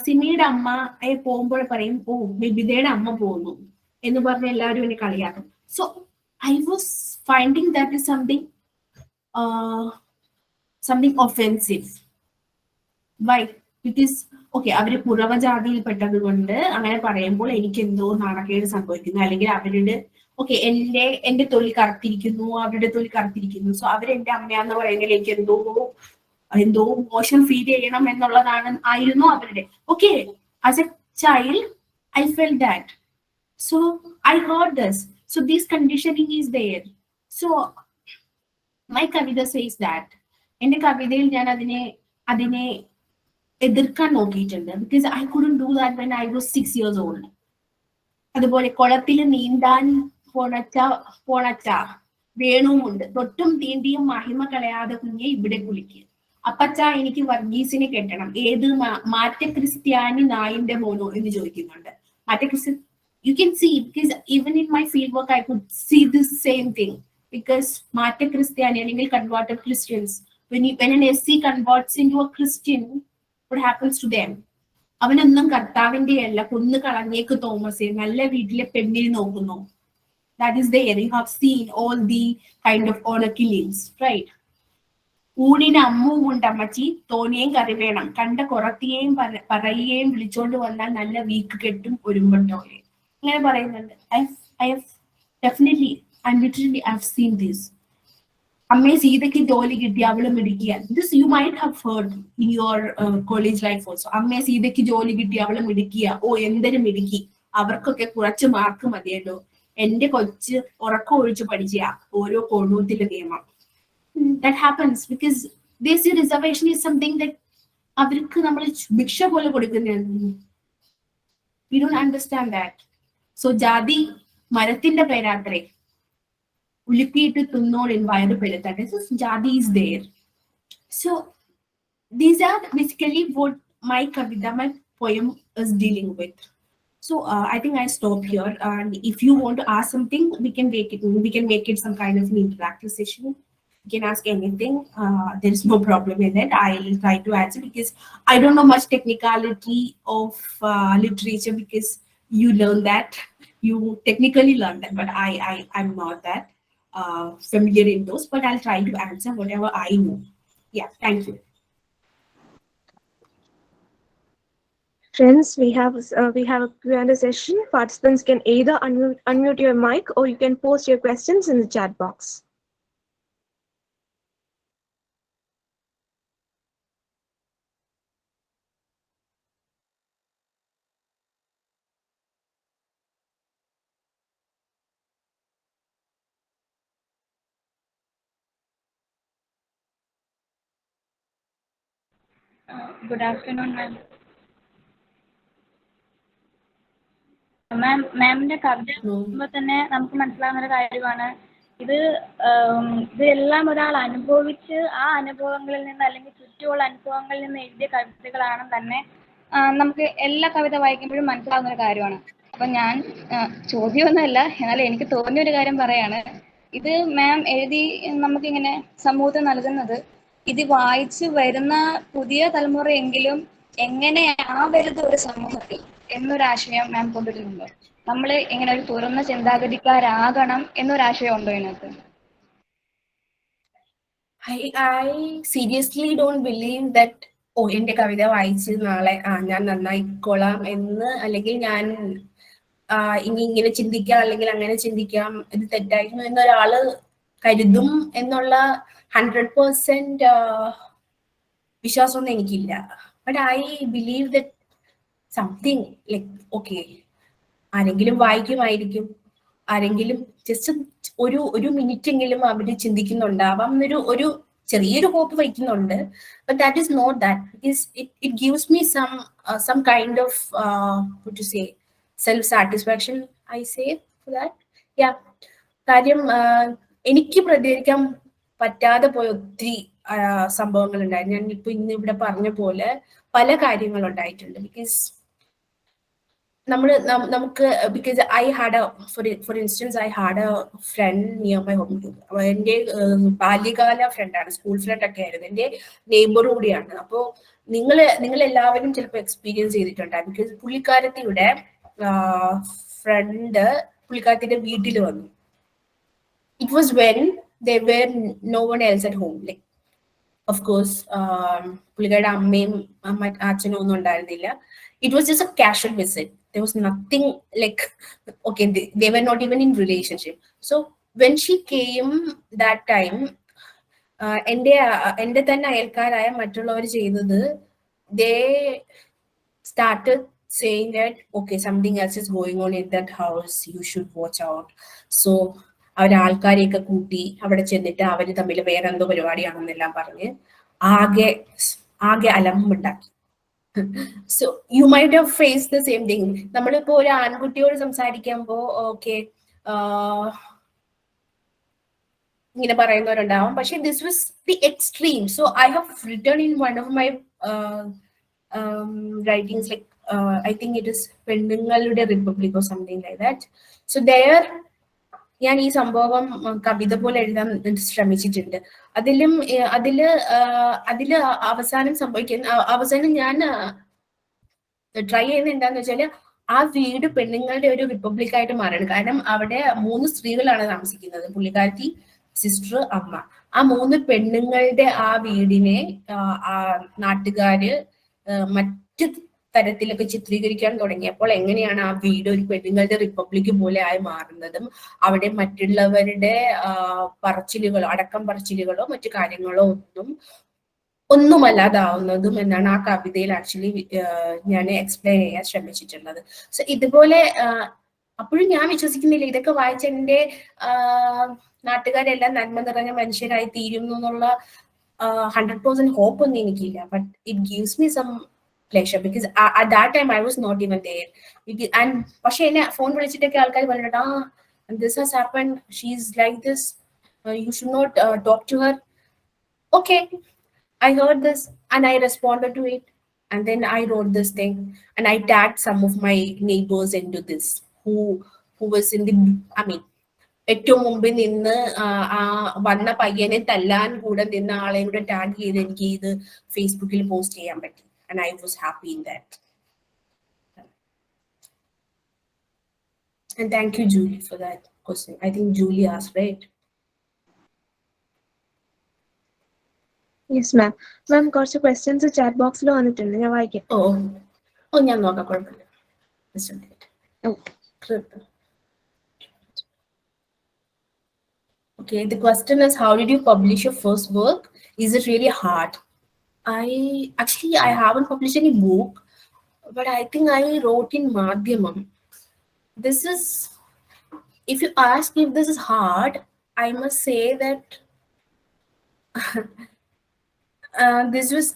സിമിയുടെ അമ്മ പോകുമ്പോൾ പറയും, ഓ ബിബിതയുടെ അമ്മ പോകുന്നു എന്ന് പറഞ്ഞ് എല്ലാവരും എന്നെ കളിയാക്കും. So I was finding that is something offensive. Why? Because okay, അവര് കുറവ ജാതിയിൽപ്പെട്ടത് കൊണ്ട് അങ്ങനെ പറയുമ്പോൾ എനിക്ക് എന്തോ നാണക്കേട് സംഭവിക്കുന്നു, അല്ലെങ്കിൽ അവരുടെ ഓക്കെ എന്റെ തൊലി കറുത്തിരിക്കുന്നു, അവരുടെ തൊലി കറുത്തിരിക്കുന്നു, സോ അവരെന്റെ അമ്മയാന്ന് പറയുന്നത് എനിക്ക് എന്തോ മോശം ഫീൽ ചെയ്യണം ആയിരുന്നു അവരുടെ. Okay, as a child I felt that. So I heard this. So this conditioning is there. So my കവിത സേസ് ദാറ്റ്. എന്റെ കവിതയിൽ ഞാൻ അതിനെ എതിർക്കാൻ നോക്കിയിട്ടുണ്ട്, because I couldn't do that when I was 6 years old. അതുപോലെ കുളത്തിൽ നീന്താൻ പോണച്ച വേണുമുണ്ട്, തൊട്ടും തീണ്ടിയും മഹിമ കളയാതെ കുഞ്ഞെ ഇവിടെ കുളിക്കുക, അപ്പച്ച എനിക്ക് വർഗീസിനെ കെട്ടണം, ഏത് മാറ്റ ക്രിസ്ത്യാനി നായിന്റെ മോനോ എന്ന് ചോദിക്കുന്നുണ്ട്. You can see, because even in my field work I could see this same thing. Because മാറ്റ ക്രിസ്ത്യാനി അല്ലെങ്കിൽ converted Christians, when an SC converts into a Christian, what happens to them? അവനൊന്നും കർത്താവിന്റെ അല്ല, കൊന്നു കളഞ്ഞേക്ക് തോമസേ, നല്ല വീട്ടിലെ പെണ്ണിനെ നോക്കുന്നു. That is there. You have seen all the kind of honor killings, right? ഊണിന് അമ്മും ഉണ്ട് അമ്മച്ചി, തോനിയേയും കറി വേണം, കണ്ട കുറത്തിയേയും പറയുകയും വിളിച്ചോണ്ട് വന്നാൽ നല്ല വീക്ക് കെട്ടും ഒരുമ്പട്ടോലെ, ഇങ്ങനെ പറയുന്നുണ്ട്. I have definitely and literally I've seen this. അമ്മേ സീതയ്ക്ക് ജോലി കിട്ടി, അവള് മിടുക്കിയ. This you might have heard in your college life also. അമ്മേ സീതയ്ക്ക് ജോലി കിട്ടി, അവള് മിടുക്കിയ. ഓ എന്തൊരു മിടുക്കി, അവർക്കൊക്കെ കുറച്ച് മാർക്ക് മതിയല്ലോ, എന്റെ കൊച്ച് ഉറക്കം ഒഴിച്ച് പഠിച്ച ഓരോ കൊണൂത്തിലെ നിയമം. that happens because they see reservation is something that അവർക്ക് നമ്മൾ ഭിക്ഷ പോലെ കൊടുക്കുന്നതാണ്. We don't understand that. So ജാതി മരത്തിന്റെ പേരാത്രേ, ഉലുക്കിയിട്ട് തിന്നോളിൻ വയറ് പെരുത്താട്ടെ. So ജാതി is there. So these are basically what my kavita, my poem is dealing with. So I think I stop here. And if you want to ask something, we can make it some kind of an interactive session. You can ask anything. There is no problem in it. I'll try to answer because I don't know much technicality of literature because you learn that. You technically learn that, but I'm not that familiar in those. But I'll try to answer whatever I know. Yeah, thank you. Friends, we have a Q&A session. Participants can either unmute your mic or you can post your questions in the chat box. Good afternoon, ma'am. മാമിന്റെ കവിത കേൾക്കുമ്പോൾ തന്നെ നമുക്ക് മനസ്സിലാകുന്ന ഒരു കാര്യമാണ്, ഇത് ഇതെല്ലാം ഒരാൾ അനുഭവിച്ച് ആ അനുഭവങ്ങളിൽ നിന്ന് അല്ലെങ്കിൽ ചുറ്റുമുള്ള അനുഭവങ്ങളിൽ നിന്ന് എഴുതിയ കവിതകളാണെന്ന് തന്നെ നമുക്ക് എല്ലാ കവിത വായിക്കുമ്പോഴും മനസ്സിലാകുന്ന ഒരു കാര്യമാണ്. അപ്പം ഞാൻ ചോദ്യമൊന്നുമല്ല, എന്നാൽ എനിക്ക് തോന്നിയ ഒരു കാര്യം പറയാണ്. ഇത് മാം എഴുതി നമുക്കിങ്ങനെ സമൂഹത്തിന് നൽകുന്നത്, ഇത് വായിച്ച് വരുന്ന പുതിയ തലമുറയെങ്കിലും എങ്ങനെ ആവരുത് ഒരു സമൂഹത്തിൽ എന്നൊരാശയം മാം കൊണ്ടുവരുന്നുണ്ടോ? നമ്മൾ എങ്ങനെ ഒരു തുറന്ന ചിന്താഗതിക്കാരാകണം എന്നൊരാശയം ഉണ്ടോ ഇതിനകത്ത്? I seriously don't believe that എന്റെ കവിത വായിച്ച് നാളെ ഞാൻ നന്നായിക്കോളാം എന്ന്, അല്ലെങ്കിൽ ഞാൻ ഇനി ഇങ്ങനെ ചിന്തിക്കാം അല്ലെങ്കിൽ അങ്ങനെ ചിന്തിക്കാം, ഇത് തെറ്റായിരുന്നു എന്നൊരാള് കരുതും എന്നുള്ള 100% വിശ്വാസമൊന്നും എനിക്കില്ല. But I believe that something like okay, ആരെങ്കിലും വായിക്കുമായിരിക്കും, ആരെങ്കിലും ജസ്റ്റ് ഒരു മിനിറ്റ് എങ്കിലും അവര് ചിന്തിക്കുന്നുണ്ടാവാം എന്നൊരു ഒരു ചെറിയൊരു ഹോപ്പ് വയ്ക്കുന്നുണ്ട്. But that is not that, because it gives me some kind of what to say, self satisfaction I say for that. Yeah, കാര്യം എനിക്ക് പ്രതികരിക്കാൻ പറ്റാതെ പോയ ഒത്തിരി സംഭവങ്ങൾ ഉണ്ടായിരുന്നു. ഞാൻ ഇപ്പൊ ഇന്ന് ഇവിടെ പറഞ്ഞ പോലെ പല കാര്യങ്ങൾ ഉണ്ടായിട്ടുണ്ട്. ബിക്കോസ് നമുക്ക് because I had for instance I had a friend near my home. എൻ്റെ ബാല്യകാല ഫ്രണ്ടാണ്, സ്കൂൾ ഫ്രണ്ട് ഒക്കെ ആയിരുന്നു, എൻ്റെ നെയ്ബർ കൂടിയാണ്. അപ്പോൾ നിങ്ങൾ എല്ലാവരും ചിലപ്പോൾ എക്സ്പീരിയൻസ് ചെയ്തിട്ടുണ്ടാകും. ബിക്കോസ് പുള്ളിക്കാരത്തിയുടെ ഫ്രണ്ട് പുള്ളിക്കാരത്തിന്റെ വീട്ടിൽ വന്നു. It was when there were no one else at home. Like, of course, പുള്ളിക്കാരുടെ അമ്മയും അച്ഛനും ഒന്നും ഉണ്ടായിരുന്നില്ല. It was just a casual visit. There was nothing like, okay, they were not even in relationship. So when she came that time, എൻ്റെ തന്നെ അയൽക്കാരായ മറ്റുള്ളവർ ചെയ്തത്, they started saying that okay, something else is going on in that house, you should watch out. So അവര് ആൾക്കാരെയൊക്കെ കൂട്ടി അവിടെ ചെന്നിട്ട് അവര് തമ്മിൽ വേറെ എന്തോ പരിപാടിയാണെന്നെല്ലാം പറഞ്ഞ് ആകെ അലമ്പുണ്ടാക്കി. So you might have face the same thing. നമ്മളിപ്പോ ഒരു ആൺകുട്ടിയോട് സംസാരിക്കുമ്പോ ഓക്കെ ഇങ്ങനെ പറയുന്നവരുണ്ടാവും, പക്ഷെ this was the extreme. So I have written in one of my writings, like I think it is പെണ്ണുങ്ങളുടെ republic or something like that. So there ഞാൻ ഈ സംഭവം കവിത പോലെ എഴുതാൻ ശ്രമിച്ചിട്ടുണ്ട്. അതില് അവസാനം ഞാൻ ട്രൈ ചെയ്യുന്നത് എന്താന്ന് വെച്ചാല്, ആ വീട് പെണ്ണുങ്ങളുടെ ഒരു റിപ്പബ്ലിക് ആയിട്ട് മാറണം. കാരണം അവിടെ 3 സ്ത്രീകളാണ് താമസിക്കുന്നത്, പുള്ളിക്കാരത്തി, സിസ്റ്റർ, അമ്മ. ആ 3 പെണ്ണുങ്ങളുടെ ആ വീടിനെ നാട്ടുകാര് മറ്റു തരത്തിലൊക്കെ ചിത്രീകരിക്കാൻ തുടങ്ങിയപ്പോൾ എങ്ങനെയാണ് ആ വീട് ഒരു പെണ്ണുങ്ങളുടെ റിപ്പബ്ലിക് പോലെ ആയി മാറുന്നതും അവിടെ മറ്റുള്ളവരുടെ പറച്ചിലുകളോ അടക്കം പറച്ചിലുകളോ മറ്റു കാര്യങ്ങളോ ഒന്നുമല്ലാതാവുന്നതും എന്നാണ് ആ കവിതയിൽ ആക്ച്വലി ഞാൻ എക്സ്പ്ലെയിൻ ചെയ്യാൻ ശ്രമിച്ചിട്ടുള്ളത്. സോ ഇതുപോലെ അപ്പോഴും ഞാൻ വിശ്വസിക്കുന്നില്ല ഇതൊക്കെ വായിച്ച എൻ്റെ നാട്ടുകാരെല്ലാം നന്മ നിറഞ്ഞ മനുഷ്യരായി തീരുന്നു എന്നുള്ള 100% ഹോപ്പ് ഒന്നും എനിക്കില്ല. But it gives me some pleasure because at that time I was not even there. And പക്ഷെ എന്നെ ഫോൺ വിളിച്ചിട്ടൊക്കെ ആൾക്കാർ പറഞ്ഞിട്ട് this has happened, she's like this, you should not talk to her. Okay, I heard this and I responded to it, and then I wrote this thing and I tagged some of my neighbors into this who was in the, I mean, ഏറ്റവും മുമ്പിൽ നിന്ന് വന്ന പയ്യനെ തല്ലാൻ കൂടെ നിന്ന ആളെയും കൂടെ ടാഗ് ചെയ്ത് എനിക്ക് ഇത് ഫേസ്ബുക്കിൽ പോസ്റ്റ് ചെയ്യാൻ പറ്റി. And I was happy in that. And thank you, Julie, for that question. I think Julie asked, right? Yes, ma'am. Ma'am, കുറച്ച് questions chat box lo വന്നിട്ടുണ്ട്, ഞാൻ വായിക്കാം. ഞാൻ നോക്കാം, കുഴപ്പമില്ല. Okay, the question is, how did you publish your first work? Is it really hard? I haven't published any book, but I think I wrote in Madhyamam. This is, if you ask if this is hard, I must say that this was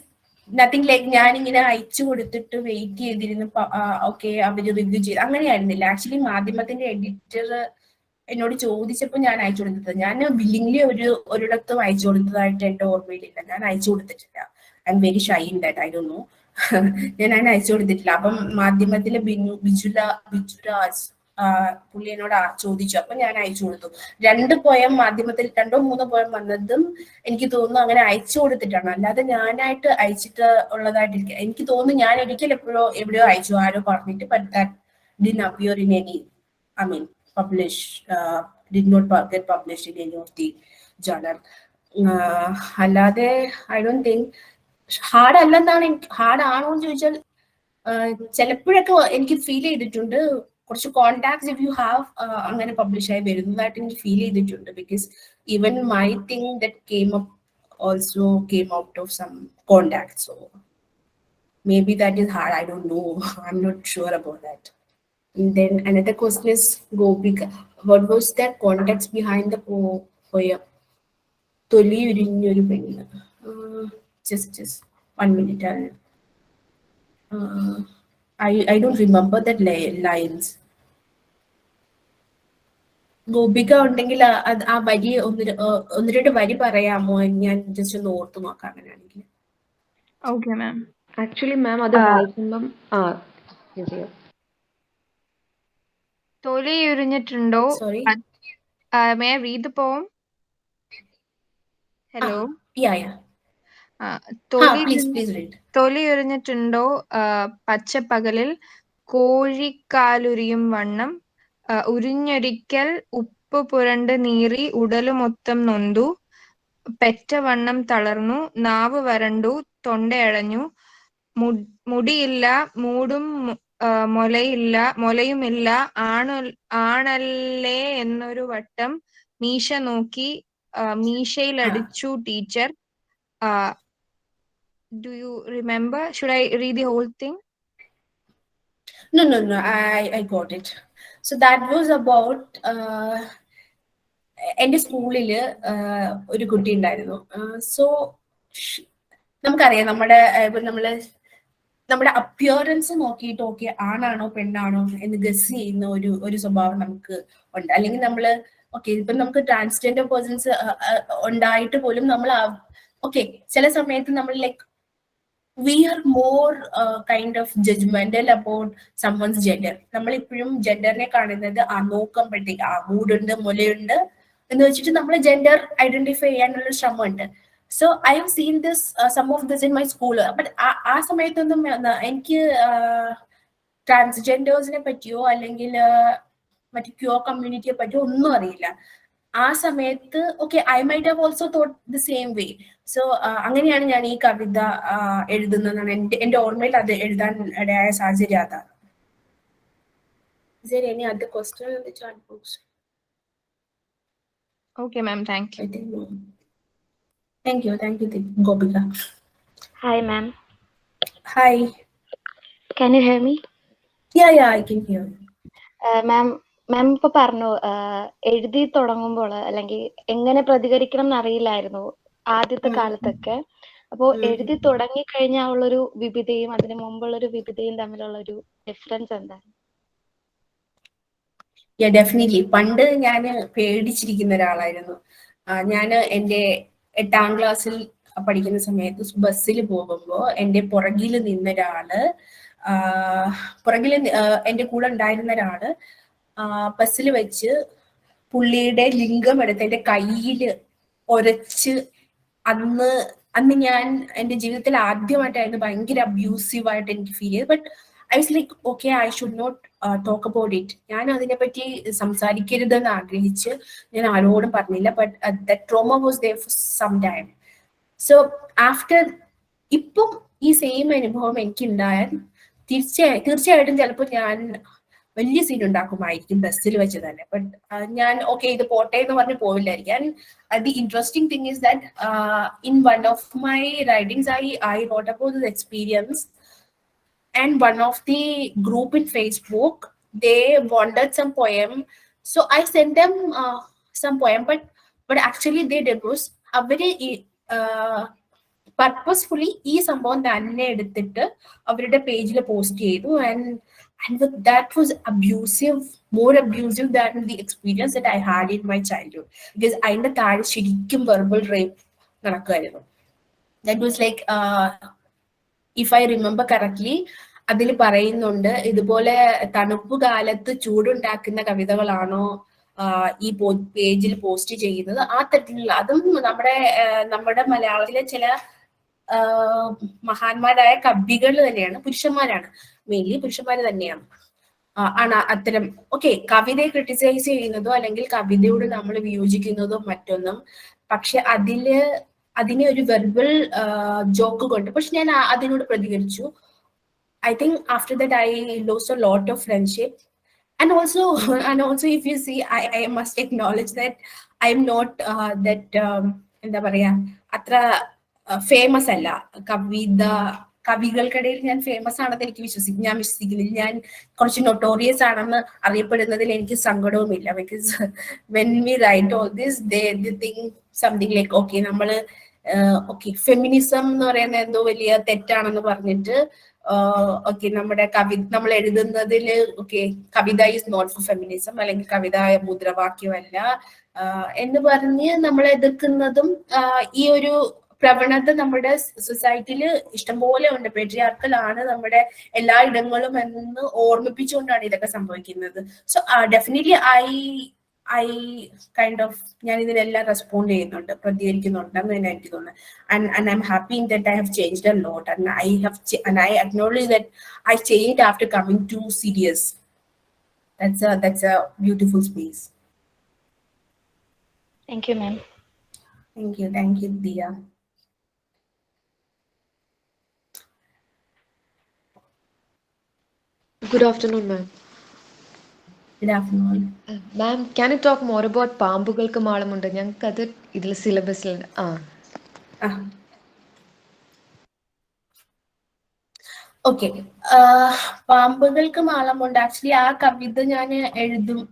nothing like ഞാൻ ഇങ്ങനെ അയച്ചു കൊടുത്തിട്ട് wait ചെയ്തിരുന്നു okay അവര് review ചെയ്ത് അങ്ങനെയായിരുന്നില്ല. Actually മാധ്യമത്തിന്റെ editor എന്നോട് ചോദിച്ചപ്പോൾ ഞാൻ അയച്ചു കൊടുത്തത്. ഞാൻ ബില്ലിംഗിൽ ഒരിടത്തും അയച്ചു കൊടുത്തതായിട്ട് എൻ്റെ ഓർമ്മയിലില്ല. ഞാൻ അയച്ചു കൊടുത്തിട്ടില്ല. I am very shy in that, I don't no. ഞാൻ അതിനെ അയച്ചു കൊടുത്തിട്ടില്ല. അപ്പം മാധ്യമത്തിലെ ബിജുരാജ് പുള്ളി എന്നോട് ചോദിച്ചു. അപ്പൊ ഞാൻ അയച്ചു കൊടുത്തു. 2 പോയം മാധ്യമത്തിൽ 2 3 പോയം വന്നതും എനിക്ക് തോന്നുന്നു അങ്ങനെ അയച്ചു കൊടുത്തിട്ടാണ്, അല്ലാതെ ഞാനായിട്ട് അയച്ചിട്ട് ഉള്ളതായിട്ട് എനിക്ക് തോന്നുന്നു. ഞാൻ ഒരിക്കൽ എവിടെയോ അയച്ചു, ആരോ പറഞ്ഞിട്ട്, but that didn't appear in any, I mean, did not get published in any of the journal. അല്ലാതെ ഐ ഡോണ്ട് തിങ്ക് ഹാർഡ് അല്ലെന്നാണ് എനിക്ക്. ഹാർഡ് ആണോ എന്ന് ചോദിച്ചാൽ ചിലപ്പോഴൊക്കെ എനിക്ക് ഫീൽ ചെയ്തിട്ടുണ്ട്. കുറച്ച് കോണ്ടാക്ട്സ് ഇഫ് യു ഹാവ് അങ്ങനെ പബ്ലിഷ് ആയി വരുന്നതായിട്ട് എനിക്ക് ഫീൽ ചെയ്തിട്ടുണ്ട്. Because even my thing that came up also came out of some contact. So maybe that is hard, I don't know, I am not sure about that. And then another question is, Gopika, what was that context behind the poem? Toli urinyoru penna. Just 1 minute. I don't remember that lines. Gopika ഉണ്ടെങ്കിൽ ആ വരി ഒന്ന് രണ്ട് വരി പറയാമോ? ഞാൻ just ഒന്ന് ഓർത്തു നോക്കാം അങ്ങനെയാണെങ്കിൽ. Okay ma'am. ആക്ച്വലി മാം അത് വായിക്കുമ്പം തൊലി ഉരിഞ്ഞിട്ടുണ്ടോ? Sorry. May I read the poem? Hello. Yeah. Please read. തൊലി ഉരിഞ്ഞിട്ടുണ്ടോ പച്ചപ്പകലിൽ കോഴിക്കാലുരിയും വണ്ണം, ഉരിഞ്ഞൊരിക്കൽ ഉപ്പ് പുരണ്ട് നീറി ഉടലുമൊത്തം നൊന്തു, പെറ്റവണ്ണം തളർന്നു നാവ് വരണ്ടു തൊണ്ടയടഞ്ഞു, മുടിയില്ല മൂടും മൊലയുമില്ല ആണല്ലേ എന്നൊരു വട്ടം മീശ നോക്കി മീശയിലടിച്ചു teacher. Do you remember? Should I read the whole thing? No, I got it. So that was about എൻ്റെ സ്കൂളിൽ ഒരു കുട്ടി ഉണ്ടായിരുന്നു. സോ നമുക്കറിയാം നമ്മുടെ അപ്പിയറൻസ് നോക്കിയിട്ട് ഓക്കെ ആണാണോ പെണ്ണാണോ എന്ന് ഗസ് ചെയ്യുന്ന ഒരു സ്വഭാവം നമുക്ക് ഉണ്ട്. അല്ലെങ്കിൽ നമ്മള് ഓക്കെ ഇപ്പൊ നമുക്ക് ട്രാൻസ്ജെൻഡർ പേഴ്സൺസ് ഉണ്ടായിട്ട് പോലും നമ്മൾ ഓക്കെ ചില സമയത്ത് നമ്മൾ like we are more kind of judgmental about someone's gender. നമ്മൾ ഇപ്പോഴും ജെൻഡറിനെ കാണുന്നത് നോക്കുമ്പോഴത്തേക്ക് മൂടുണ്ട് മുലയുണ്ട് എന്ന് വെച്ചിട്ട് നമ്മൾ ജെൻഡർ ഐഡന്റിഫൈ ചെയ്യാനുള്ള ശ്രമമുണ്ട്. So I have seen this some of this in my school. But ആ സമയത്തൊന്നും എനിക്ക് ട്രാൻസ്ജെൻഡേഴ്സിനെ പറ്റിയോ അല്ലെങ്കിൽ മറ്റു ക്യൂർ കമ്മ്യൂണിറ്റിയെ പറ്റിയോ ഒന്നും അറിയില്ല. ആ സമയത്ത് okay I might have also thought the same way. So അങ്ങനെയാണ് ഞാൻ ഈ കവിത എഴുതുന്നതാണ്. എന്റെ ഓർമ്മയിൽ അത് എഴുതാൻ ഇടയായ സാഹചര്യം അതാണ്. Is there any other question in the chat box? Okay, ma'am. Thank you. I think no. Thank you, Gopika. Hi, ma'am. Hi. Can you hear me? Yeah, I can hear you. Ma'am, മാം ഇപ്പൊ പറഞ്ഞു എഴുതി തുടങ്ങുമ്പോൾ അല്ലെങ്കിൽ എങ്ങനെ പ്രതികരിക്കണം എന്നറിയില്ലായിരുന്നു ആദ്യത്തെ കാലത്തൊക്കെ. അപ്പോ എഴുതി തുടങ്ങി കഴിഞ്ഞാൽ ഉള്ളൊരു വിവിധയും അതിന് മുമ്പുള്ളൊരു വിവിധയും തമ്മിലുള്ള ഒരു ഡിഫറൻസ് എന്താണ്? ഡെഫിനറ്റ്ലി. പണ്ട് ഞാൻ പേടിച്ചിരിക്കുന്ന ഒരാളായിരുന്നു. ഞാൻ എൻ്റെ 8ാം ക്ലാസ്സിൽ പഠിക്കുന്ന സമയത്ത് ബസ്സിൽ പോകുമ്പോൾ എൻ്റെ പുറകിൽ നിന്നൊരാള് എൻ്റെ കൂടെ ഉണ്ടായിരുന്ന ഒരാള് ബസ്സിൽ വെച്ച് പുള്ളിയുടെ ലിംഗം എടുത്ത് എൻ്റെ കയ്യിൽ ഒരച്ച് അന്ന് ഞാൻ എൻ്റെ ജീവിതത്തിൽ ആദ്യമായിട്ടായിരുന്നു ഭയങ്കര അബ്യൂസീവായിട്ട് എനിക്ക് ഫീൽ ചെയ്ത്. But I was like okay, I should not talk about it. ഞാൻ അതിനെപ്പറ്റി സംസാരിക്കരുതെന്ന് ആഗ്രഹിച്ച് ഞാൻ ആരോടും പറഞ്ഞില്ല. But that trauma was there for some time. So after ഇപ്പം ഈ സെയിം അനുഭവം എനിക്ക് ഉണ്ടായാൽ തീർച്ചയായിട്ടും ചിലപ്പോൾ ഞാൻ വലിയ സീൻ ഉണ്ടാക്കുമായിരിക്കും ബസ്സിൽ വെച്ച് തന്നെ. ബട്ട് ഞാൻ ഓക്കെ ഇത് പോട്ടെ എന്ന് പറഞ്ഞ് പോവില്ലായിരിക്കും. The interesting thing is that in one of my writings I wrote about this experience. And one of the group in Facebook, they wanted some poem, so I sent them some poem. But actually they did was avare purposefully ee sambhavam thanne eduthittu avarude page il post cheyidu, and that was abusive, more abusive than the experience that I had in my childhood, because ainde taare shirikkum verbal rape nadakkarunnu. That was like if I remember correctly, അതിൽ പറയുന്നുണ്ട് ഇതുപോലെ തണുപ്പ് കാലത്ത് ചൂടുണ്ടാക്കുന്ന കവിതകളാണോ ഈ പേജിൽ post ചെയ്യുന്നത്, ആ തരത്തിലുള്ള. അതും നമ്മുടെ മലയാളത്തിലെ ചില മഹാന്മാരായ കവികൾ തന്നെയാണ്, പുരുഷന്മാരാണ്, മെയിൻലി പുരുഷന്മാർ തന്നെയാണ് ആണ് അത്തരം. ഓക്കെ, കവിതയെ ക്രിട്ടിസൈസ് ചെയ്യുന്നതോ അല്ലെങ്കിൽ കവിതയോട് നമ്മൾ വിയോജിക്കുന്നതോ മറ്റൊന്നും, പക്ഷെ അതിനെ ഒരു വെർബൽ ജോക്ക് കൊണ്ട് പക്ഷെ ഞാൻ അതിനോട് പ്രതികരിച്ചു. I think after that I lost a lot of friendship, and also if you see, I must acknowledge that I am not that എന്താ പറയാ അത്ര ഫേമസ് അല്ല. കവികൾക്കിടയിൽ ഞാൻ ഫേമസ് ആണെന്ന് ഞാൻ വിശ്വസിക്കുന്നില്ല. ഞാൻ കുറച്ച് നൊട്ടോറിയസ് ആണെന്ന് അറിയപ്പെടുന്നതിൽ എനിക്ക് സങ്കടവുമില്ല. Because when we write all this they think something like okay നമ്മള് ഓക്കെ ഫെമിനിസം എന്ന് പറയുന്നത് എന്തോ വലിയ തെറ്റാണെന്ന് പറഞ്ഞിട്ട് ഓക്കെ നമ്മൾ എഴുതുന്നതിൽ ഓക്കെ കവിത ഈസ് നോട്ട് ഫോർ ഫെമിനിസം അല്ലെങ്കിൽ കവിത മുദ്രാവാക്യമല്ല എന്ന് പറഞ്ഞ് നമ്മൾ എതിർക്കുന്നതും ഈ ഒരു പ്രവണത നമ്മുടെ സൊസൈറ്റിയിൽ ഇഷ്ടംപോലെ ഉണ്ട്. പെട്രിയാർക്കലാണ് നമ്മുടെ എല്ലാ ഇടങ്ങളും എന്ന് ഓർമ്മിപ്പിച്ചുകൊണ്ടാണ് ഇതൊക്കെ സംഭവിക്കുന്നത്. So definitely I kind of ഞാൻ ഇതിനെല്ലാം റെസ്പോണ്ട് ചെയ്യുന്നുണ്ട്, പ്രതികരിക്കുന്നുണ്ടെന്ന് തന്നെ എനിക്ക് തോന്നുന്നത്. And I'm happy that I have changed a lot, and I acknowledge that I changed after coming to serious. That's a beautiful space. Thank you, ma'am. Thank you, Dia. Good afternoon, ma'am. Good afternoon. Ma'am, can you talk more about പാമ്പുകൾക്ക് മാളമുണ്ട്? ഞങ്ങൾക്ക് അത് ഇതിൽ സിലബസിലുണ്ട്. Okay, പാമ്പുകൾക്ക് മാളമുണ്ട്. Actually ആ കവിത ഞാൻ എഴുതും,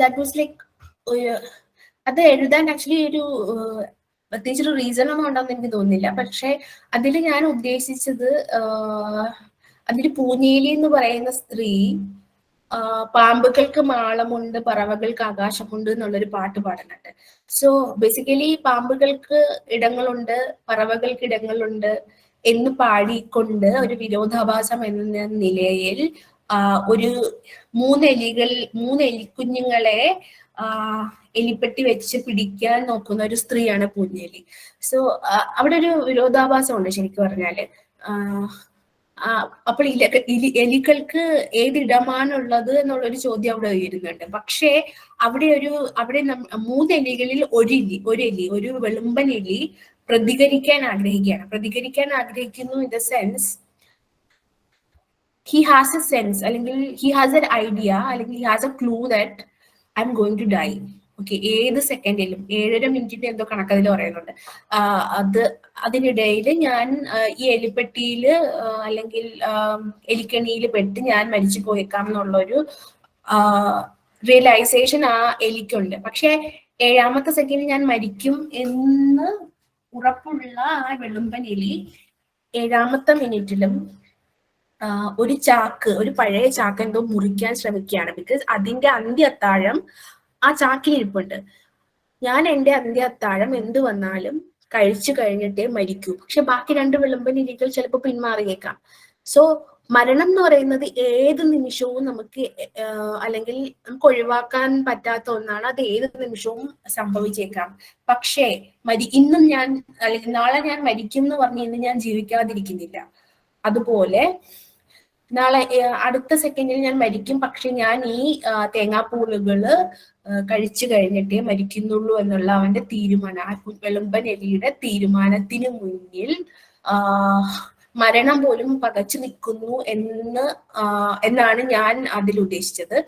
that was like അത് എഴുതാൻ actually പ്രത്യേകിച്ചൊരു reason ഒന്നും ഉണ്ടെന്ന് എനിക്ക് തോന്നുന്നില്ല. പക്ഷെ അതിൽ ഞാൻ ഉദ്ദേശിച്ചത് അതിൽ പൂഞ്ഞേലി എന്ന് പറയുന്ന സ്ത്രീ പാമ്പുകൾക്ക് മാളമുണ്ട്, പറവകൾക്ക് ആകാശമുണ്ട് എന്നുള്ളൊരു പാട്ട് പാടുന്നുണ്ട്. സോ ബേസിക്കലി പാമ്പുകൾക്ക് ഇടങ്ങളുണ്ട്, പറവകൾക്ക് ഇടങ്ങളുണ്ട് എന്ന് പാടിക്കൊണ്ട് ഒരു വിരോധാഭാസം എന്ന നിലയിൽ ഒരു മൂന്ന് എലിക്കുഞ്ഞുങ്ങളെ എലിപ്പെട്ടി വെച്ച് പിടിക്കാൻ നോക്കുന്ന ഒരു സ്ത്രീയാണ് പൂഞ്ഞേലി. സോ അവിടെ ഒരു വിരോധാഭാസമുണ്ട് ശരിക്കും പറഞ്ഞാല്. അപ്പോൾ എലികൾക്ക് ഏതിടമാണുള്ളത് എന്നുള്ളൊരു ചോദ്യം അവിടെ ഉയരുന്നുണ്ട്. പക്ഷേ അവിടെ 3 എലികളിൽ ഒരു വെളുമ്പൻ എലി പ്രതികരിക്കാൻ ആഗ്രഹിക്കുന്നു in the sense he has a sense, അല്ലെങ്കിൽ he has an idea, അല്ലെങ്കിൽ he has a clue that I'm going to die. Okay, ഏത് സെക്കൻഡിലും 7.5 മിനിറ്റിന്റെ എന്തോ കണക്കതിൽ പറയുന്നുണ്ട്. അതിനിടയിൽ ഞാൻ ഈ എലിപ്പെട്ടിയിൽ അല്ലെങ്കിൽ എലിക്കണിയിൽ പെട്ട് ഞാൻ മരിച്ചു പോയേക്കാം എന്നുള്ളൊരു റിയലൈസേഷൻ ആ എലിക്കുണ്ട്. പക്ഷെ 7ാമത്തെ സെക്കൻഡിൽ ഞാൻ മരിക്കും എന്ന് ഉറപ്പുള്ള ആ വെളുമ്പൻ എലി 7ാമത്തെ മിനിറ്റിലും ഒരു പഴയ ചാക്ക് എന്തോ മുറിക്കാൻ ശ്രമിക്കുകയാണ്. ബിക്കോസ് അതിന്റെ അന്ത്യ അത്താഴം ആ ചാക്കിൽ ഇരിപ്പുണ്ട്. ഞാൻ എന്റെ അന്ത്യ അത്താഴം എന്ത് വന്നാലും കഴിച്ചു കഴിഞ്ഞിട്ടേ മരിക്കൂ. പക്ഷെ ബാക്കി 2 വിളമ്പൻ എലികൾ ചിലപ്പോൾ പിന്മാറിയേക്കാം. സോ മരണം എന്ന് പറയുന്നത് ഏത് നിമിഷവും നമുക്ക് അല്ലെങ്കിൽ നമുക്ക് ഒഴിവാക്കാൻ പറ്റാത്ത ഒന്നാണ്. അത് ഏത് നിമിഷവും സംഭവിച്ചേക്കാം. പക്ഷേ ഇന്നും ഞാൻ അല്ലെങ്കിൽ നാളെ ഞാൻ മരിക്കും എന്ന് പറഞ്ഞ് ഇന്ന് ഞാൻ ജീവിക്കാതിരിക്കുന്നില്ല. അതുപോലെ നാളെ അടുത്ത സെക്കൻഡിൽ ഞാൻ മരിക്കും, പക്ഷെ ഞാൻ ഈ തേങ്ങാപ്പൂളുകള് കഴിച്ചു കഴിഞ്ഞിട്ടേ മരിക്കുന്നുള്ളൂ എന്നുള്ള അവന്റെ തീരുമാനം, ആ വെളുമ്പൻ എലിയുടെ തീരുമാനത്തിന് മുന്നിൽ മരണം പോലും പകച്ചു നിൽക്കുന്നു എന്നാണ് ഞാൻ അതിൽ ഉദ്ദേശിച്ചത്.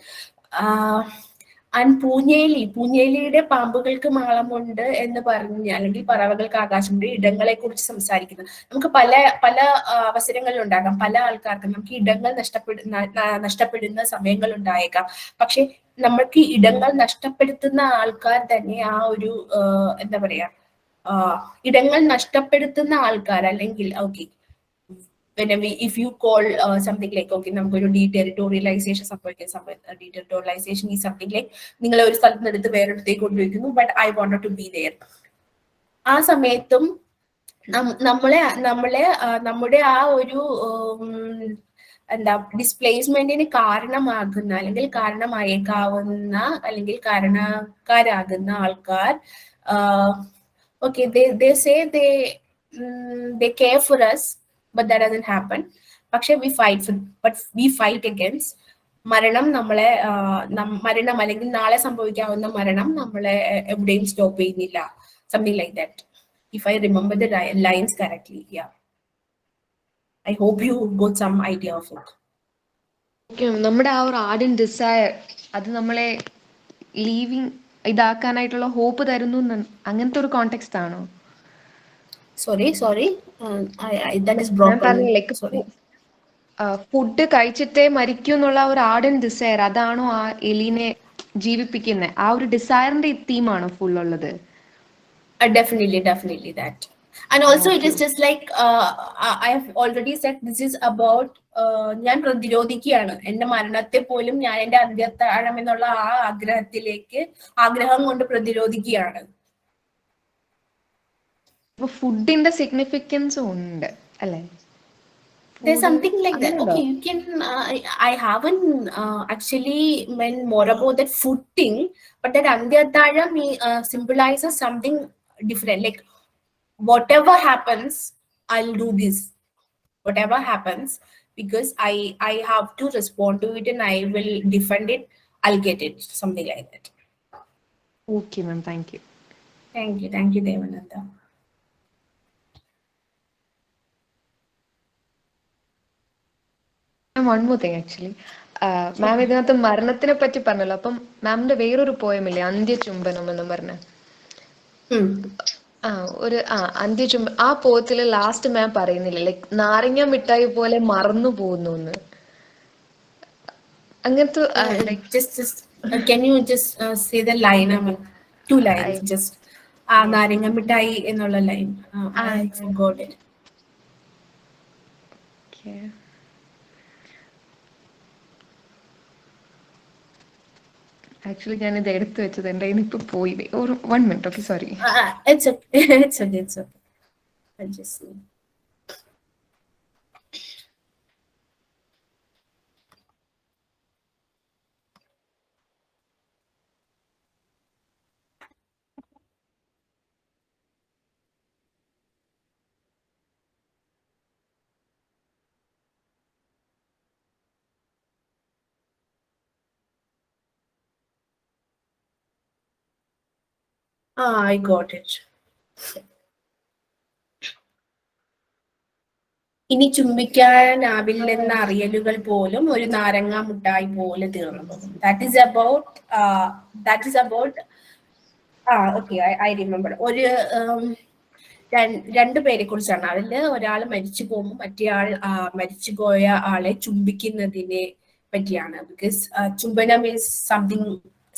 പൂഞ്ഞേലിയുടെ പാമ്പുകൾക്ക് മാളമുണ്ട് എന്ന് പറഞ്ഞ്, അല്ലെങ്കിൽ പറവകൾക്ക് ആകാശമുണ്ട്, ഇടങ്ങളെ കുറിച്ച് സംസാരിക്കുന്നത് നമുക്ക് പല അവസരങ്ങളിൽ ഉണ്ടാകാം. പല ആൾക്കാർക്കും നമുക്ക് ഇടങ്ങൾ നഷ്ടപ്പെടുന്ന സമയങ്ങൾ ഉണ്ടായേക്കാം. പക്ഷെ നമ്മൾക്ക് ഇടങ്ങൾ നഷ്ടപ്പെടുത്തുന്ന ആൾക്കാർ തന്നെ ആ ഒരു എന്താ പറയാ, ഇടങ്ങൾ നഷ്ടപ്പെടുത്തുന്ന ആൾക്കാർ, അല്ലെങ്കിൽ okay if you call something like okay നമുക്കൊരു deterritorialization സംഭവിക്കുന്ന സമയത്ത്, deterritorialization is something like നിങ്ങളെ ഒരു സ്ഥലത്ത് നിന്ന് എടുത്ത് വേറൊരിടത്തേക്ക് കൊണ്ടുവയ്ക്കുന്നു, but I wanted to be there. ആ സമയത്തും നമ്മുടെ ആ ഒരു എന്താ ഡിസ്പ്ലേസ്മെന്റിന് കാരണമാകുന്ന അല്ലെങ്കിൽ കാരണമായേക്കാവുന്ന അല്ലെങ്കിൽ കാരണക്കാരാകുന്ന ആൾക്കാർ okay they say they care for us, but that doesn't happen. പക്ഷെ we fight against മരണം. മരണം അല്ലെങ്കിൽ നാളെ സംഭവിക്കാവുന്ന മരണം നമ്മളെ എവിടെയും സ്റ്റോപ്പ് ചെയ്യുന്നില്ല. Something like that, if I remember the lines correctly. Yeah, I hope you got some idea of it. നമ്മുടെ ആ ഒരു ആർഡൻ ഡിസയർ അത് നമ്മളെ ലീവിങ് ഇതാക്കാനായിട്ടുള്ള ഹോപ്പ് തരുന്നു, അങ്ങനത്തെ ഒരു കോണ്ടെക്സ്റ്റ് ആണോ? Sorry, that is broken. Sorry. Food കഴിച്ചിട്ടേ മരിക്കൂ എന്നുള്ള ഒരു ആർഡൻ ഡിസയർ, അതാണോ ആ എലിനെ ജീവിപ്പിക്കുന്നത്? ആ ഒരു ഡിസയറിന്റെ തീമാണോ ഫുൾ ഉള്ളത്? Definitely that. And also it is just like I have already said, this is about ഞാൻ പ്രതിരോധിക്കുകയാണ്. എന്റെ മരണത്തെ പോലും ഞാൻ എന്റെ അന്ത്യത്താഴം എന്നുള്ള ആ ആഗ്രഹം കൊണ്ട് പ്രതിരോധിക്കുകയാണ്. ഫുഡിന്റെ സിഗ്നിഫിക്കൻസ് ഉണ്ട് അല്ലേ? There's something like that. Okay, you can I haven't actually meant more about that food thing, but that andhyatharam symbolizes something different. Like whatever happens, I'll do this. Whatever happens, because I have to respond to it and I will defend it. I'll get it. Something like that. Okay, ma'am. Thank you. Thank you, Devananda. One more thing actually. മാം ഇതിനകത്ത് മരണത്തിനെ പറ്റി പറഞ്ഞല്ലോ, അപ്പം മാമിന്റെ വേറൊരു പോയമില്ലേ, അന്ത്യചുംബനം എന്ന് പറഞ്ഞ അന്ത്യചുംബ, ആ പോയത്തില് last മാം പറയുന്നില്ല ലൈക്ക് നാരങ്ങ മിഠായി പോലെ മറന്നു പോകുന്നു എന്ന്. അങ്ങനത്തെ can you just say the line? I mean 2 lines just. നാരങ്ങ മിഠായി എന്നുള്ള line I forgot it. Okay. Actually ഞാൻ ഇത് എടുത്തു വെച്ചത് എൻ്റെ ഇപ്പൊ പോയി. ഒരു 1 minute. Okay, sorry. It's okay. I'll just see. I got it. ഇനി ചുംബിക്കാനാവില്ലെന്ന അറിയലുകൾ പോലും ഒരു നാരങ്ങ മുട്ടായി പോലെ തീർന്നു. That is about okay, I remember. ഒരു 2 പേരെ കുറിച്ചാണ്. അതില് ഒരാൾ മരിച്ചു പോകുമ്പോൾ മറ്റേയാൾ മരിച്ചുപോയ ആളെ ചുംബിക്കുന്നതിനെ പറ്റിയാണ്. ബിക്കോസ് ചുംബനം is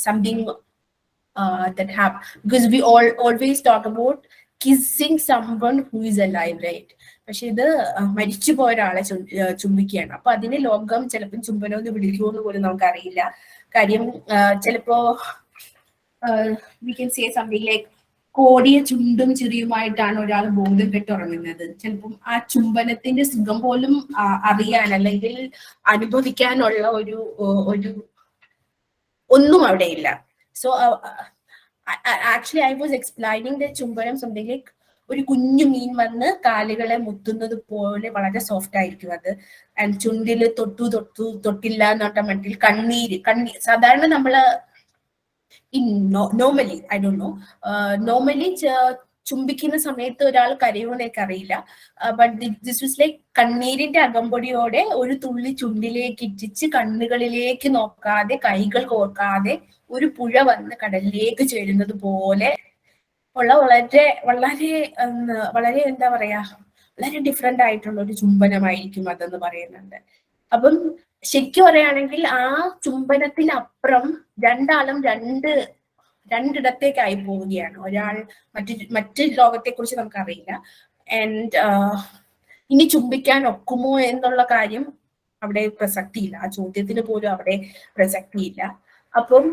something that happen, because we always talk about kissing someone who is alive, right? പക്ഷെ ഇത് മരിച്ചു പോയ ഒരാളെ ചുംബിക്കുകയാണ്. അപ്പൊ അതിനെ ലോകം ചിലപ്പോൾ ചുംബനം എന്ന് വിളിക്കുമോ എന്ന് പോലും നമുക്കറിയില്ല. കാര്യം ചിലപ്പോ we can say something like കോടിയ ചുണ്ടും ചിരിയുമായിട്ടാണ് ഒരാൾ ബോധം കെട്ടുറങ്ങുന്നത്. ചിലപ്പം ആ ചുംബനത്തിന്റെ സുഖം പോലും അറിയാൻ അല്ലെങ്കിൽ അനുഭവിക്കാനുള്ള ഒരു ഒന്നും അവിടെയില്ല. So actually I was explaining the ചുംബനം something like ഒരു കുഞ്ഞു മീൻ വന്ന് കാലുകളെ മുത്തുന്നത് പോലെ വളരെ സോഫ്റ്റ് ആയിരിക്കും അത്. ആൻഡ് ചുണ്ടില് തൊട്ടില്ല എന്നിട്ട മട്ടിൽ കണ്ണീര് സാധാരണ നമ്മള് normally I don't know normally ചുംബിക്കുന്ന സമയത്ത് ഒരാൾ കരയുമെന്ന് എനിക്ക് അറിയില്ല. ബട്ട് ദിസ് വാസ് ലൈക്ക് കണ്ണീരിന്റെ അകമ്പൊടിയോടെ ഒരു തുള്ളി ചുണ്ടിലേക്ക് ഇറ്റിച്ച് കണ്ണുകളിലേക്ക് നോക്കാതെ കൈകൾ കോർക്കാതെ ഒരു പുഴ വന്ന് കടലിലേക്ക് ചേരുന്നത് പോലെ ഉള്ള വളരെ വളരെ വളരെ എന്താ പറയാ വളരെ ഡിഫറെന്റ് ആയിട്ടുള്ള ഒരു ചുംബനമായിരിക്കും അതെന്ന് പറയുന്നുണ്ട്. അപ്പം ശരിക്കും പറയുകയാണെങ്കിൽ ആ ചുംബനത്തിനപ്പുറം രണ്ടാളും രണ്ടിടത്തേക്കായി പോവുകയാണ്. ഒരാൾ മറ്റു ലോകത്തെ കുറിച്ച് നമുക്കറിയില്ല. ആൻഡ് ഇനി ചുംബിക്കാൻ ഒക്കുമോ എന്നുള്ള കാര്യം അവിടെ പ്രസക്തിയില്ല. ആ ചോദ്യത്തിന് പോലും അവിടെ പ്രസക്തിയില്ല. അപ്പം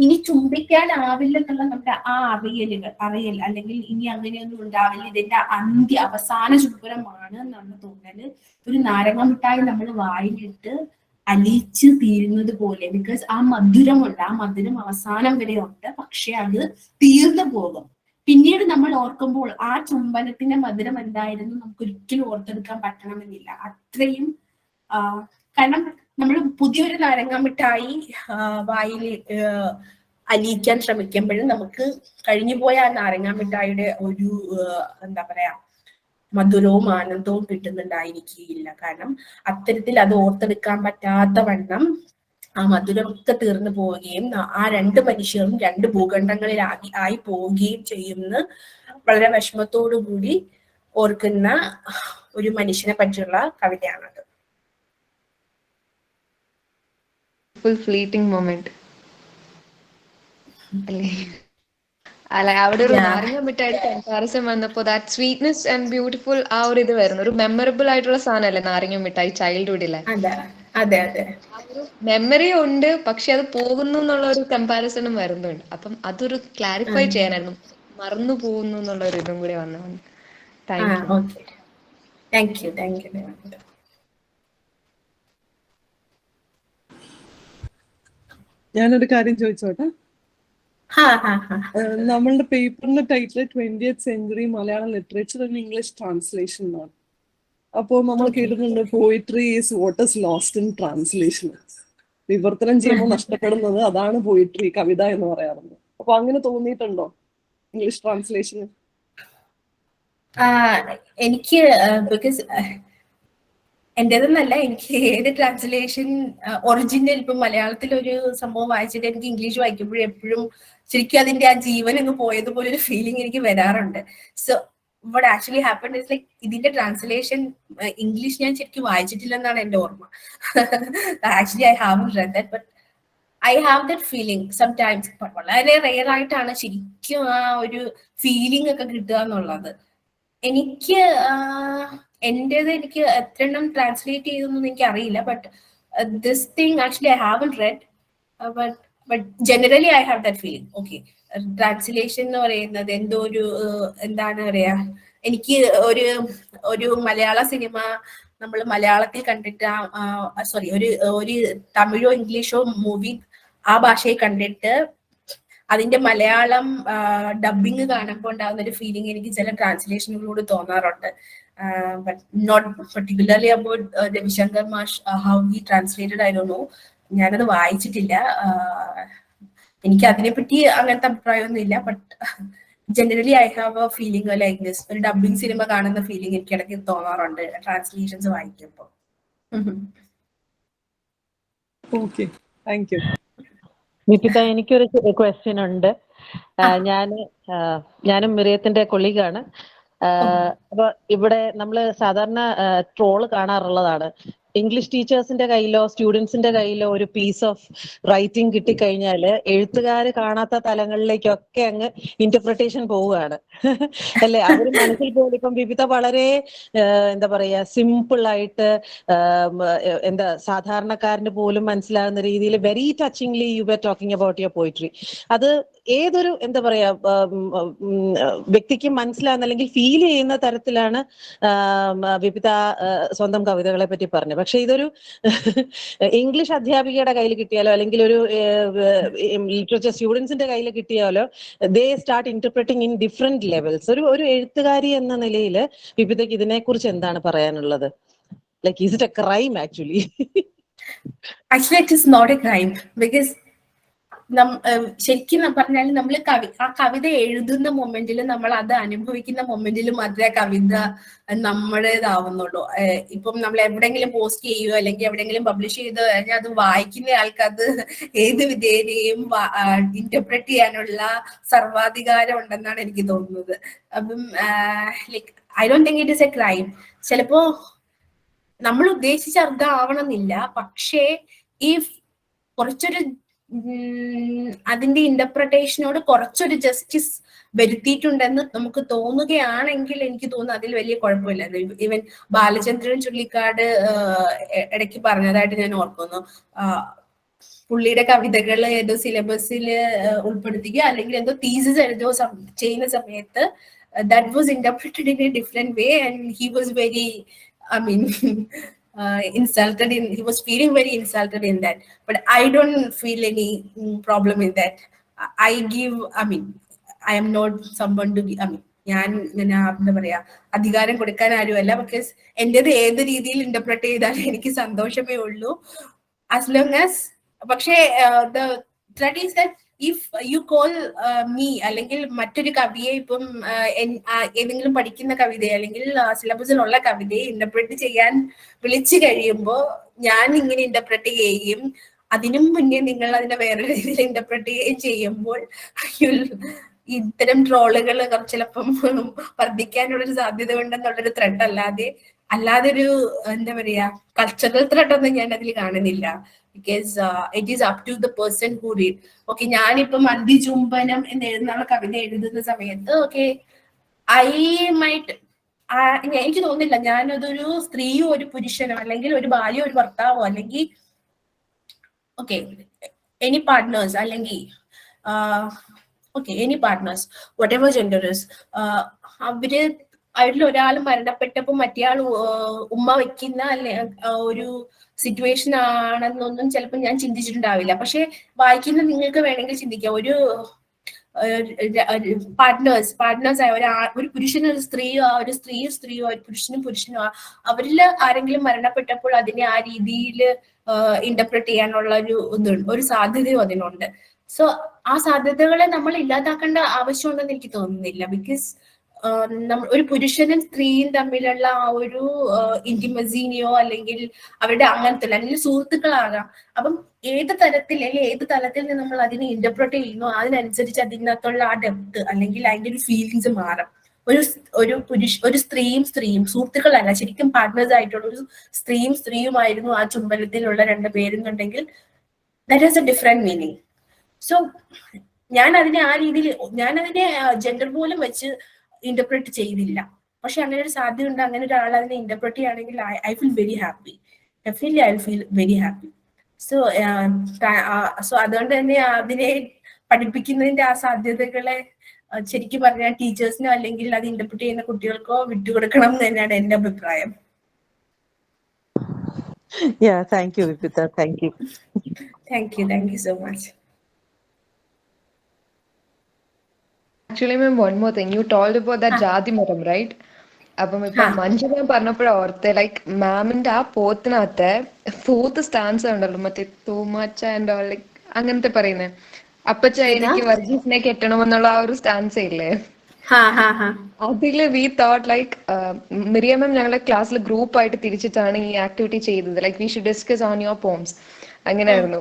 ഇനി ചുംബിക്കാനാവില്ലെന്നുള്ള നമ്മുടെ ആ അറിയൽ അല്ലെങ്കിൽ ഇനി അങ്ങനെയൊന്നും ഉണ്ടാവില്ല, ഇതിന്റെ അവസാന ചുംബനമാണ് എന്നുള്ള തോന്നല് ഒരു നാരങ്ങ മിഠായി നമ്മൾ വായിലിട്ട് അലിച്ച് തീരുന്നത് പോലെ. ബിക്കോസ് ആ മധുരം അവസാനം വരെ ഉണ്ട്, പക്ഷെ അത് തീർന്നു പോകും. പിന്നീട് നമ്മൾ ഓർക്കുമ്പോൾ ആ ചുംബനത്തിന്റെ മധുരം എന്തായിരുന്നു നമുക്ക് ഒരിക്കലും ഓർത്തെടുക്കാൻ പറ്റണമെന്നില്ല. അത്രയും കാരണം നമ്മൾ പുതിയൊരു നാരങ്ങ മിഠായി വായിൽ അലിയിക്കാൻ ശ്രമിക്കുമ്പോഴും നമുക്ക് കഴിഞ്ഞുപോയ ആ നാരങ്ങ മിഠായിയുടെ ഒരു എന്താ പറയാ മധുരവും ആനന്ദവും കിട്ടുന്നുണ്ടായിരിക്കില്ല. കാരണം അത്തരത്തിൽ അത് ഓർത്തെടുക്കാൻ പറ്റാത്ത വണ്ണം ആ മധുരമൊക്കെ തീർന്നു പോവുകയും ആ രണ്ട് മനുഷ്യരും രണ്ട് ഭൂഖണ്ഡങ്ങളിൽ ആയി പോവുകയും ചെയ്യുമെന്ന് വളരെ വിഷമത്തോടു കൂടി ഓർക്കുന്ന ഒരു മനുഷ്യനെ പറ്റിയുള്ള കവിതയാണത്. ഫ്ലീറ്റിംഗ് മൊമെന്റ് അല്ലേ? അല്ല, അവിടെ ഒരു നാരങ്ങ മിഠായിട്ട് കമ്പാരിസൺ വന്നപ്പോ ദാറ്റ് സ്വീറ്റ്നെസ് ആൻഡ് ബ്യൂട്ടിഫുൾ ആ ഒരു ഇത് വരുന്നു. ഒരു മെമ്മറബിൾ ആയിട്ടുള്ള സാധനമല്ലേ നാരങ്ങ മിഠായി ചൈൽഡ്ഹുഡിലെ? അതെ മെമ്മറി ഉണ്ട്, പക്ഷെ അത് പോകുന്നു എന്നുള്ള ഒരു കമ്പാരിസണും വരുന്നുണ്ട്. അപ്പം അതൊരു ക്ലാരിഫൈ ചെയ്യാനായിരുന്നു, മറന്നു പോകുന്നു എന്നുള്ള ഒരു ഇതും കൂടി വന്നു. Thank you. ഞാനൊരു കാര്യം ചോദിച്ചോട്ടെ. നമ്മളുടെ പേപ്പറിന്റെ title 20th century Malayalam literature and English translation എന്നാണ്. അപ്പോൾ നമ്മൾ കേട്ടിട്ടുണ്ട് poetry is what is lost in translation. വിവർത്തനം ചെയ്യുമ്പോൾ നഷ്ടപ്പെടുന്നത് അതാണ് പോയിട്രി, കവിത എന്ന് പറയാറുണ്ട്. അപ്പൊ അങ്ങനെ തോന്നിയിട്ടുണ്ടോ ഇംഗ്ലീഷ് ട്രാൻസ്ലേഷന്? എനിക്ക് ബിക്കോസ് എന്റേതെന്നല്ല, എനിക്ക് ഏത് ട്രാൻസ്ലേഷൻ ഒറിജിനൽ ഇപ്പൊ മലയാളത്തിൽ ഒരു സംഭവം വായിച്ചിട്ട് എനിക്ക് ഇംഗ്ലീഷ് വായിക്കുമ്പോഴും എപ്പോഴും ശരിക്കും അതിന്റെ ആ ജീവൻ അങ്ങ് പോയതുപോലെ ഒരു ഫീലിംഗ് എനിക്ക് വരാറുണ്ട്. So what actually happened is like ഇതിന്റെ ട്രാൻസ്ലേഷൻ ഇംഗ്ലീഷ് ഞാൻ ശരിക്കും വായിച്ചിട്ടില്ലെന്നാണ് എന്റെ ഓർമ്മ. Actually I haven't read that, but I have that feeling sometimes. വളരെ റെയർ ആയിട്ടാണ് ശരിക്കും ആ ഒരു ഫീലിംഗ് ഒക്കെ കിട്ടുക എന്നുള്ളത്. എനിക്ക് എത്രണ്ണം ട്രാൻസ്ലേറ്റ് ചെയ്തൊന്നും എനിക്ക് അറിയില്ല. But this thing actually I haven't red, but generally I have that feeling. Okay, translation എന്ന് പറയുന്നത് എന്തോ ഒരു എന്താണ് പറയാ, എനിക്ക് ഒരു മലയാള സിനിമ നമ്മൾ മലയാളത്തിൽ കണ്ടിട്ട് സോറി ഒരു തമിഴോ ഇംഗ്ലീഷോ മൂവി ആ ഭാഷയിൽ കണ്ടിട്ട് അതിന്റെ മലയാളം ഡബിങ് കാണുമ്പോൾ ഉണ്ടാകുന്ന ഒരു ഫീലിംഗ് എനിക്ക് ചില ട്രാൻസ്ലേഷനുകളോട് തോന്നാറുണ്ട്. But not particularly about Ravishankar മാഷ് how he translated, I don't know. ഞാനത് വായിച്ചിട്ടില്ല, എനിക്ക് അതിനെപ്പറ്റി അങ്ങനത്തെ അഭിപ്രായമൊന്നും ഇല്ല. But generally I have a feeling like this. ഒരു ഡബിങ് സിനിമ കാണുന്ന ഫീലിംഗ് എനിക്ക് ഇടയ്ക്ക് തോന്നാറുണ്ട് ട്രാൻസ്ലേഷൻസ് വായിക്കുമ്പോൾ. Okay, thank you. വിപിത, എനിക്കൊരു ക്വസ്റ്റ്യൻ ഉണ്ട്. ഞാനും മിറിയത്തിന്റെ കൊളീഗാണ്. അപ്പൊ ഇവിടെ നമ്മള് സാധാരണ ട്രോള് കാണാറുള്ളതാണ്. ഇംഗ്ലീഷ് ടീച്ചേഴ്സിന്റെ കയ്യിലോ സ്റ്റുഡൻസിന്റെ കയ്യിലോ ഒരു പീസ് ഓഫ് റൈറ്റിംഗ് കിട്ടിക്കഴിഞ്ഞാൽ എഴുത്തുകാർ കാണാത്ത തലങ്ങളിലേക്കൊക്കെ അങ്ങ് ഇന്റർപ്രിട്ടേഷൻ പോവുകയാണ്. അല്ലെ? അവർ മനസ്സിൽ പോലും ഇപ്പം വിവിധ വളരെ എന്താ പറയാ സിമ്പിൾ ആയിട്ട് എന്താ സാധാരണക്കാരന് പോലും മനസ്സിലാകുന്ന രീതിയിൽ very touchingly you were talking about your poetry. അത് ഏതൊരു എന്താ പറയാ വ്യക്തിക്ക് മനസ്സിലാകുന്ന അല്ലെങ്കിൽ ഫീൽ ചെയ്യുന്ന തരത്തിലാണ് വിപിത സ്വന്തം കവിതകളെ പറ്റി പറഞ്ഞത്. പക്ഷെ ഇതൊരു ഇംഗ്ലീഷ് അധ്യാപികയുടെ കയ്യിൽ കിട്ടിയാലോ അല്ലെങ്കിൽ ഒരു ലിറ്ററേച്ചർ സ്റ്റുഡൻസിന്റെ കയ്യിൽ കിട്ടിയാലോ they start interpreting in different levels. ഒരു എഴുത്തുകാരി എന്ന നിലയിൽ വിപിതയ്ക്ക് ഇതിനെക്കുറിച്ച് എന്താണ് പറയാനുള്ളത്? Like is it a crime actually? Actually, it is not a crime because ശരിക്കും പറഞ്ഞാൽ നമ്മൾ ആ കവിത എഴുതുന്ന മൊമെന്റിലും നമ്മൾ അത് അനുഭവിക്കുന്ന മൊമെന്റിലും മാത്രമേ കവിത നമ്മുടേതാവുന്നുള്ളൂ. ഇപ്പം നമ്മൾ എവിടെയെങ്കിലും പോസ്റ്റ് ചെയ്യുകയോ അല്ലെങ്കിൽ എവിടെയെങ്കിലും പബ്ലിഷ് ചെയ്ത് കഴിഞ്ഞാൽ അത് വായിക്കുന്ന ആൾക്ക് അത് ഏത് വിധേനയും ഇന്റർപ്രറ്റ് ചെയ്യാനുള്ള സർവാധികാരം ഉണ്ടെന്നാണ് എനിക്ക് തോന്നുന്നത്. അപ്പം like I don't think it is A crime. ചിലപ്പോ നമ്മൾ ഉദ്ദേശിച്ച അർത്ഥമാവണമെന്നില്ല, പക്ഷേ ഈ കുറച്ചൊരു അതിന്റെ ഇന്റർപ്രിട്ടേഷനോട് കുറച്ചൊരു ജസ്റ്റിസ് വരുത്തിയിട്ടുണ്ടെന്ന് നമുക്ക് തോന്നുകയാണെങ്കിൽ എനിക്ക് തോന്നുന്നു അതിൽ വലിയ കുഴപ്പമില്ല. ഈവൻ ബാലചന്ദ്രൻ ചുള്ളിക്കാട് ഇടയ്ക്ക് പറഞ്ഞതായിട്ട് ഞാൻ ഓർക്കുന്നു. പുള്ളിയുടെ കവിതകൾ ഏതോ സിലബസിൽ ഉൾപ്പെടുത്തുക അല്ലെങ്കിൽ എന്തോ തീസിസ് എഴുതോ ചെയ്യുന്ന സമയത്ത് that was interpreted in a different way and he was very, I mean, insulted in, he was feeling very insulted in that, but I don't feel any problem in that. I mean, I am not someone to be, I mean, ഞാൻ ഇങ്ങനെ എന്താ പറയാ അധികാരം കൊടുക്കാൻ ആരുമല്ല. Because എന്റേത് ഏത് രീതിയിൽ ഇന്റർപ്രറ്റ് ചെയ്താലും എനിക്ക് സന്തോഷമേ ഉള്ളൂ. ആസ് ലോങ് ആസ്, പക്ഷേ the threat is that if you call me അല്ലെങ്കിൽ മറ്റൊരു കവിയെ ഇപ്പം ഏതെങ്കിലും പഠിക്കുന്ന കവിതയെ അല്ലെങ്കിൽ സിലബസിലുള്ള കവിതയെ ഇന്റർപ്രറ്റ് ചെയ്യാൻ വിളിച്ചു കഴിയുമ്പോൾ ഞാൻ ഇങ്ങനെ ഇന്റർപ്രറ്റ് ചെയ്യുകയും അതിനും മുന്നേ നിങ്ങൾ അതിനെ വേറെ രീതിയിൽ ഇന്റർപ്രറ്റ് ചെയ്യുകയും ചെയ്യുമ്പോൾ ഇത്തരം ട്രോളുകൾ ചിലപ്പം വർദ്ധിക്കാനുള്ളൊരു സാധ്യത ഉണ്ടെന്നുള്ളൊരു ത്രെഡ് അല്ലാതെ ഒരു എന്താ പറയാ കൾച്ചറൽ ത്രെഡ് ഒന്നും ഞാൻ അതിൽ കാണുന്നില്ല. Because it is up to the person who read. Okay, ഞാനിപ്പം അന്തിചുംബനം എന്ന് എഴുതുന്ന കവിത എഴുതുന്ന സമയത്ത് ഓക്കെ ഐ മൈറ്റ് എനിക്ക് തോന്നുന്നില്ല ഞാനതൊരു സ്ത്രീയോ ഒരു പുരുഷനോ അല്ലെങ്കിൽ ഒരു ഭാര്യയോ ഒരു ഭർത്താവോ അല്ലെങ്കിൽ ഓക്കെ എനി പാർട്ട്നേഴ്സ് അല്ലെങ്കിൽ ഓക്കെ എനി പാർട്ട്നേഴ്സ് വട്ട് എവർ ജെൻഡേഴ്സ് അവരിൽ ഒരാൾ മരണപ്പെട്ടപ്പോൾ മറ്റേയാൾ ഉമ്മ വെക്കുന്ന അല്ലെ ഒരു സിറ്റുവേഷൻ ആണെന്നൊന്നും ചിലപ്പോൾ ഞാൻ ചിന്തിച്ചിട്ടുണ്ടാവില്ല. പക്ഷെ വായിക്കുന്ന നിങ്ങൾക്ക് വേണമെങ്കിൽ ചിന്തിക്കാം, ഒരു പാർട്ട്നേഴ്സ് ആയ ഒരു പുരുഷനും ഒരു സ്ത്രീയോ ഒരു സ്ത്രീയോ ഒരു പുരുഷനും അവരിൽ ആരെങ്കിലും മരണപ്പെട്ടപ്പോൾ അതിനെ ആ രീതിയിൽ ഇന്റർപ്രറ്റ് ചെയ്യാനുള്ള ഒരു സാധ്യതയും അതിനുണ്ട്. സോ ആ സാധ്യതകളെ നമ്മൾ ഇല്ലാതാക്കേണ്ട ആവശ്യമുണ്ടെന്ന് എനിക്ക് തോന്നുന്നില്ല. ബിക്കോസ് ഒരു പുരുഷനും സ്ത്രീയും തമ്മിലുള്ള ആ ഒരു ഇന്റിമസിനെയോ അല്ലെങ്കിൽ അവരുടെ അങ്ങനത്തെ അല്ലെങ്കിൽ സുഹൃത്തുക്കളാകാം. അപ്പം ഏത് തരത്തിൽ അല്ലെങ്കിൽ ഏത് തലത്തിൽ നിന്ന് നമ്മൾ അതിനെ ഇന്റർപ്രറ്റ് ചെയ്യുന്നു അതിനനുസരിച്ച് അതിനകത്തുള്ള ആ ഡെപ്ത് അല്ലെങ്കിൽ അതിന്റെ ഒരു ഫീലിങ്സ് മാറും. ഒരു സ്ത്രീയും സുഹൃത്തുക്കളല്ല, ശരിക്കും പാർട്ട്നേഴ്സ് ആയിട്ടുള്ള ഒരു സ്ത്രീയുമായിരുന്നു ആ ചുംബനത്തിലുള്ള രണ്ട് പേരെന്നുണ്ടെങ്കിൽ that has a different meaning. So ഞാനതിനെ ജെൻഡർ പോലും വെച്ച് ഇന്റർപ്രറ്റ് ചെയ്തില്ല. പക്ഷെ അങ്ങനെ ഒരു സാധ്യതയുണ്ട്, അങ്ങനെ ഒരാൾ അതിനെ ഇന്റർപ്രറ്റ് ചെയ്യുകയാണെങ്കിൽ I feel very happy. Definitely I feel very happy. So അതുകൊണ്ട് തന്നെ അതിനെ പഠിപ്പിക്കുന്നതിന്റെ ആ സാധ്യതകളെ ശരിക്കും പറഞ്ഞാൽ ടീച്ചേഴ്സിനോ അല്ലെങ്കിൽ അത് ഇന്റർപ്രറ്റ് ചെയ്യുന്ന കുട്ടികൾക്കോ വിട്ടുകൊടുക്കണം എന്ന് തന്നെയാണ് എന്റെ അഭിപ്രായം. Thank you, Vipitha. Thank you. Thank you so much. Actually, ma'am, one more thing. You told about that Jati Maram, right? അപ്പം ഇപ്പൊ മഞ്ജു ഞാൻ പറഞ്ഞപ്പോഴാ ഓർത്തെ, ലൈക്ക് മാമിന്റെ ആ പോത്തിനകത്തെ 4th stanza ഉണ്ടല്ലോ, മറ്റേ തൂമാച്ച ആൻഡ് ഓൾ, ലൈക്ക് അങ്ങനത്തെ പറയുന്നേ, അപ്പച്ച എനിക്ക് വർഗീസിനെ കെട്ടണമെന്നുള്ള ആ ഒരു സ്റ്റാൻസ ഇല്ലേ, അതില് we thought like Miriya ma'am ഞങ്ങളുടെ ക്ലാസ്സിൽ ഗ്രൂപ്പ് ആയിട്ട് തിരിച്ചിട്ടാണ് ഈ ആക്ടിവിറ്റി ചെയ്തത്. Like we should discuss on your poems അങ്ങനെയായിരുന്നു.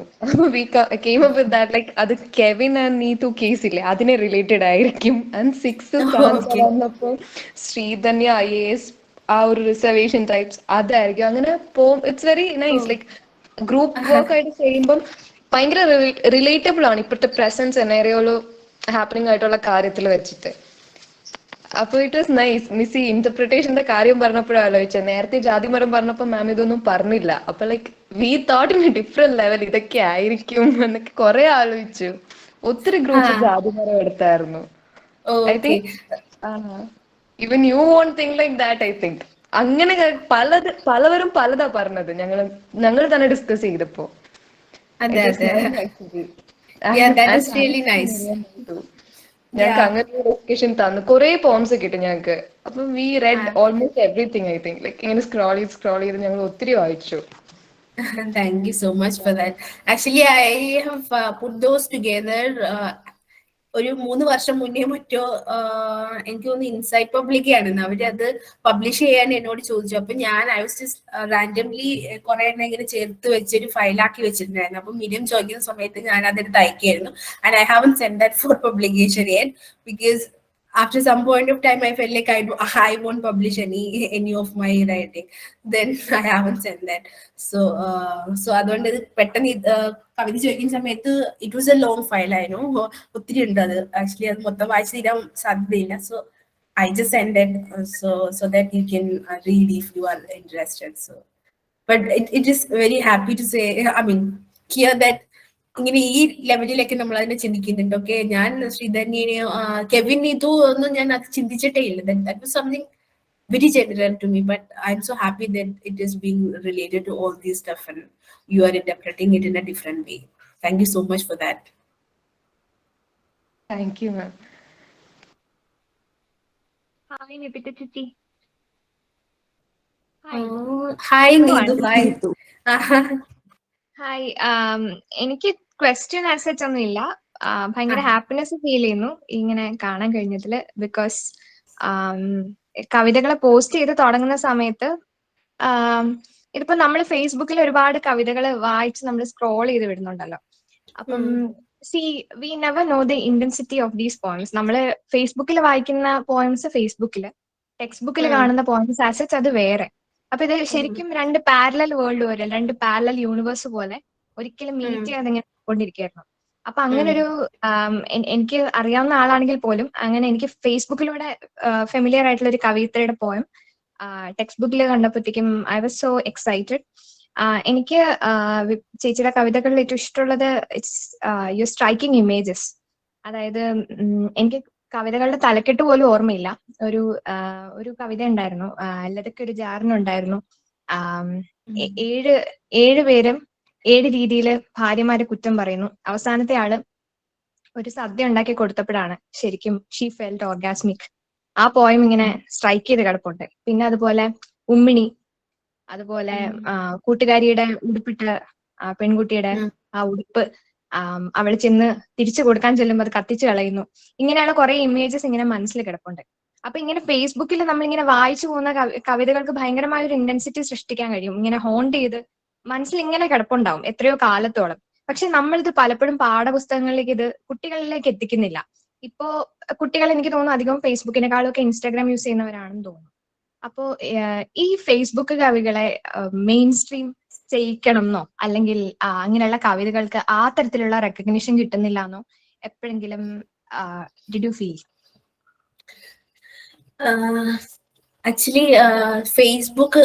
We came up with that, like അത് കെവിൻ ആൻഡ് നീതു കേസ് ഇല്ലേ അതിനെ റിലേറ്റഡ് ആയിരിക്കും. ആൻഡ് 6th stanza വന്നപ്പോ ശ്രീധന്യ IAS ആ ഒരു റിസർവേഷൻ ടൈപ്സ് അതായിരിക്കും അങ്ങനെ പോവും. It's very nice. Like group work ആയിട്ട് ചെയ്യുമ്പം ഭയങ്കര റിലേറ്റബിൾ ആണ് ഇപ്പോഴത്തെ പ്രസന്റ് സെനേറിയോയില് ഹാപ്പനിങ് ആയിട്ടുള്ള കാര്യത്തിൽ വെച്ചിട്ട്. അപ്പൊ ഇറ്റ് വാസ് നൈസ്. മിസ് ഈ ഇന്റർപ്രിട്ടേഷന്റെ കാര്യം പറഞ്ഞപ്പോഴാണ് ആലോചിച്ചത്. നേരത്തെ ജാതിമരം പറഞ്ഞപ്പോ മാം ഇതൊന്നും പറഞ്ഞില്ല. അപ്പൊ like we thought in a different level ഇതൊക്കെ ആയിരിക്കും എന്നൊക്കെ കുറെ ആലോചിച്ചു. ഒത്തിരി ഗ്രൂപ്പ്സ് ജാതിമരം എടുത്തായിരുന്നു. I think even you won't think like that. I think അങ്ങനെ പലവരും പലതാ പറഞ്ഞത്. ഞങ്ങൾ തന്നെ ഡിസ്കസ് ചെയ്തപ്പോ ഞങ്ങൾക്ക് അങ്ങനെ ഒരു ഡിസ്കഷൻ തന്നു. കുറെ പോംസ് കിട്ടി ഞങ്ങൾക്ക്. അപ്പൊ we read almost everything. I think like ഇങ്ങനെ സ്ക്രോൾ ചെയ്ത് ഞങ്ങൾ ഒത്തിരി വായിച്ചു. Thank you so much for that. Actually, I have put those together. ഒരു 3 വർഷം മുന്നേ മറ്റോ എനിക്ക് തോന്നുന്നു ഇൻസൈറ്റ് പബ്ലിക് ആണെന്ന് അവരത് പബ്ലിഷ് ചെയ്യാൻ എന്നോട് ചോദിച്ചു. അപ്പൊ ഞാൻ ഐ വാസ് ജസ്റ്റ് റാൻഡംലി കുറെ എണ്ണം ഇങ്ങനെ ചേർത്ത് വെച്ചൊരു ഫയലാക്കി വെച്ചിട്ടുണ്ടായിരുന്നു. അപ്പൊ മിനിയം ചോദിക്കുന്ന സമയത്ത് ഞാൻ അതെടുത്ത് അയക്കായിരുന്നു. And I haven't send that for publication yet because after some point of time I felt like I won't publish any of my writing. Then I haven't said that. So അതുകൊണ്ട് പെട്ടെന്ന് കവിത ചോദിക്കുന്ന സമയത്ത് it was a long file. I know ഒത്തിരി ഉണ്ട് അത്. Actually അത് മൊത്തം വായിച്ചു തീരാൻ സാധ്യതയില്ല. So I just send it so that you can read if you are interested. So but it is very happy to say, I mean, hear that ഇങ്ങനെ ഈ ലെവലിലൊക്കെ നമ്മൾ അതിനെ ചിന്തിക്കുന്നുണ്ട്. ഓക്കെ, ഞാൻ ശ്രീധന്യനെയോ കെവിൻ ഇതു ഒന്നും ഞാൻ അത് ചിന്തിച്ചിട്ടേ ഇല്ല. That was something very general to me, but I'm so happy that it is being related to all these stuff and you are interpreting it in a different way. Thank you so much for that. Thank you, ma'am. Hi, Vipitha Chichi. Hi, Needu. Hi. Hi. എനിക്ക് question as such ഒന്നും ഇല്ല. ഭയങ്കര happiness feel ചെയ്യുന്നു ഇങ്ങനെ കാണാൻ കഴിഞ്ഞതില്. Because കവിതകളെ post ചെയ്ത് തുടങ്ങുന്ന സമയത്ത് ഇതിപ്പോ നമ്മൾ ഫേസ്ബുക്കിൽ ഒരുപാട് കവിതകൾ വായിച്ച് നമ്മൾ സ്ക്രോൾ ചെയ്ത് വിടുന്നുണ്ടല്ലോ. അപ്പം we never know the intensity of these poems. നമ്മള് ഫേസ്ബുക്കിൽ വായിക്കുന്ന പോയിംസ് ഫേസ്ബുക്കില്, ടെക്സ്റ്റ് ബുക്കിൽ കാണുന്ന പോയിംസ് ആസച്ച് അത് വേറെ. അപ്പൊ ഇത് ശരിക്കും രണ്ട് പാരലൽ വേൾഡ് പോലെ, രണ്ട് പാരലൽ യൂണിവേഴ്സ് പോലെ ഒരിക്കലും മീറ്റ് ചെയ്യാതെ ഇങ്ങനെ കൊണ്ടിരിക്കുകയായിരുന്നു. അപ്പൊ അങ്ങനെ ഒരു എനിക്ക് അറിയാവുന്ന ആളാണെങ്കിൽ പോലും അങ്ങനെ എനിക്ക് ഫേസ്ബുക്കിലൂടെ ഫെമിലിയർ ആയിട്ടുള്ള ഒരു കവിത്രയുടെ പോയം ടെക്സ്റ്റ് ബുക്കിൽ കണ്ടപ്പോഴത്തേക്കും ഐ വാസ് സോ എക്സൈറ്റഡ്. എനിക്ക് ചേച്ചിയുടെ കവിതകളിൽ ഏറ്റവും ഇഷ്ടമുള്ളത് ഇറ്റ്സ് യുവർ സ്ട്രൈക്കിംഗ് ഇമേജസ്. അതായത് എനിക്ക് കവിതകളുടെ തലക്കെട്ട് പോലും ഓർമ്മയില്ല. ഒരു കവിത ഉണ്ടായിരുന്നു, അല്ലതൊക്കെ ഒരു ജാറിനുണ്ടായിരുന്നു. ഏഴ് പേരും 7 രീതിയിൽ ഭാര്യമാരെ കുറ്റം പറയുന്നു. അവസാനത്തെ ആള് ഒരു സദ്യ ഉണ്ടാക്കി കൊടുത്തപ്പോഴാണ് ശരിക്കും ഷീ ഫെൽറ്റ് ഓർഗാസ്മിക്. ആ പോയം ഇങ്ങനെ സ്ട്രൈക്ക് ചെയ്ത് കിടപ്പുണ്ട്. പിന്നെ അതുപോലെ ഉമ്മിണി, അതുപോലെ കൂട്ടുകാരിയുടെ ഉടുപ്പിട്ട പെൺകുട്ടിയുടെ ആ ഉടുപ്പ് അവൾ ചെന്ന് തിരിച്ചു കൊടുക്കാൻ ചെല്ലുമ്പോൾ അത് കത്തിച്ചു കളയുന്നു. ഇങ്ങനെയുള്ള കുറെ ഇമേജസ് ഇങ്ങനെ മനസ്സിൽ കിടപ്പുണ്ട്. അപ്പൊ ഇങ്ങനെ ഫേസ്ബുക്കിൽ നമ്മളിങ്ങനെ വായിച്ചു പോകുന്ന കവിതകൾക്ക് ഭയങ്കരമായ ഒരു ഇന്റൻസിറ്റി സൃഷ്ടിക്കാൻ കഴിയും. ഇങ്ങനെ ഹോണ്ട് ചെയ്ത് മനസ്സിൽ ഇങ്ങനെ കിടപ്പുണ്ടാവും എത്രയോ കാലത്തോളം. പക്ഷെ നമ്മളിത് പലപ്പോഴും പാഠപുസ്തകങ്ങളിലേക്ക് ഇത് കുട്ടികളിലേക്ക് എത്തിക്കുന്നില്ല. ഇപ്പോ കുട്ടികൾ എനിക്ക് തോന്നുന്നു അധികം ഫേസ്ബുക്കിനെക്കാളും ഒക്കെ ഇൻസ്റ്റാഗ്രാം യൂസ് ചെയ്യുന്നവരാണെന്ന് തോന്നുന്നു. അപ്പോ ഈ ഫേസ്ബുക്ക് കവികളെ മെയിൻ സ്ട്രീം ചെയ്യിക്കണം എന്നോ അല്ലെങ്കിൽ അങ്ങനെയുള്ള കവിതകൾക്ക് ആ തരത്തിലുള്ള റെക്കഗ്നിഷൻ കിട്ടുന്നില്ല എന്നോ എപ്പോഴെങ്കിലും did you feel? Actually Facebook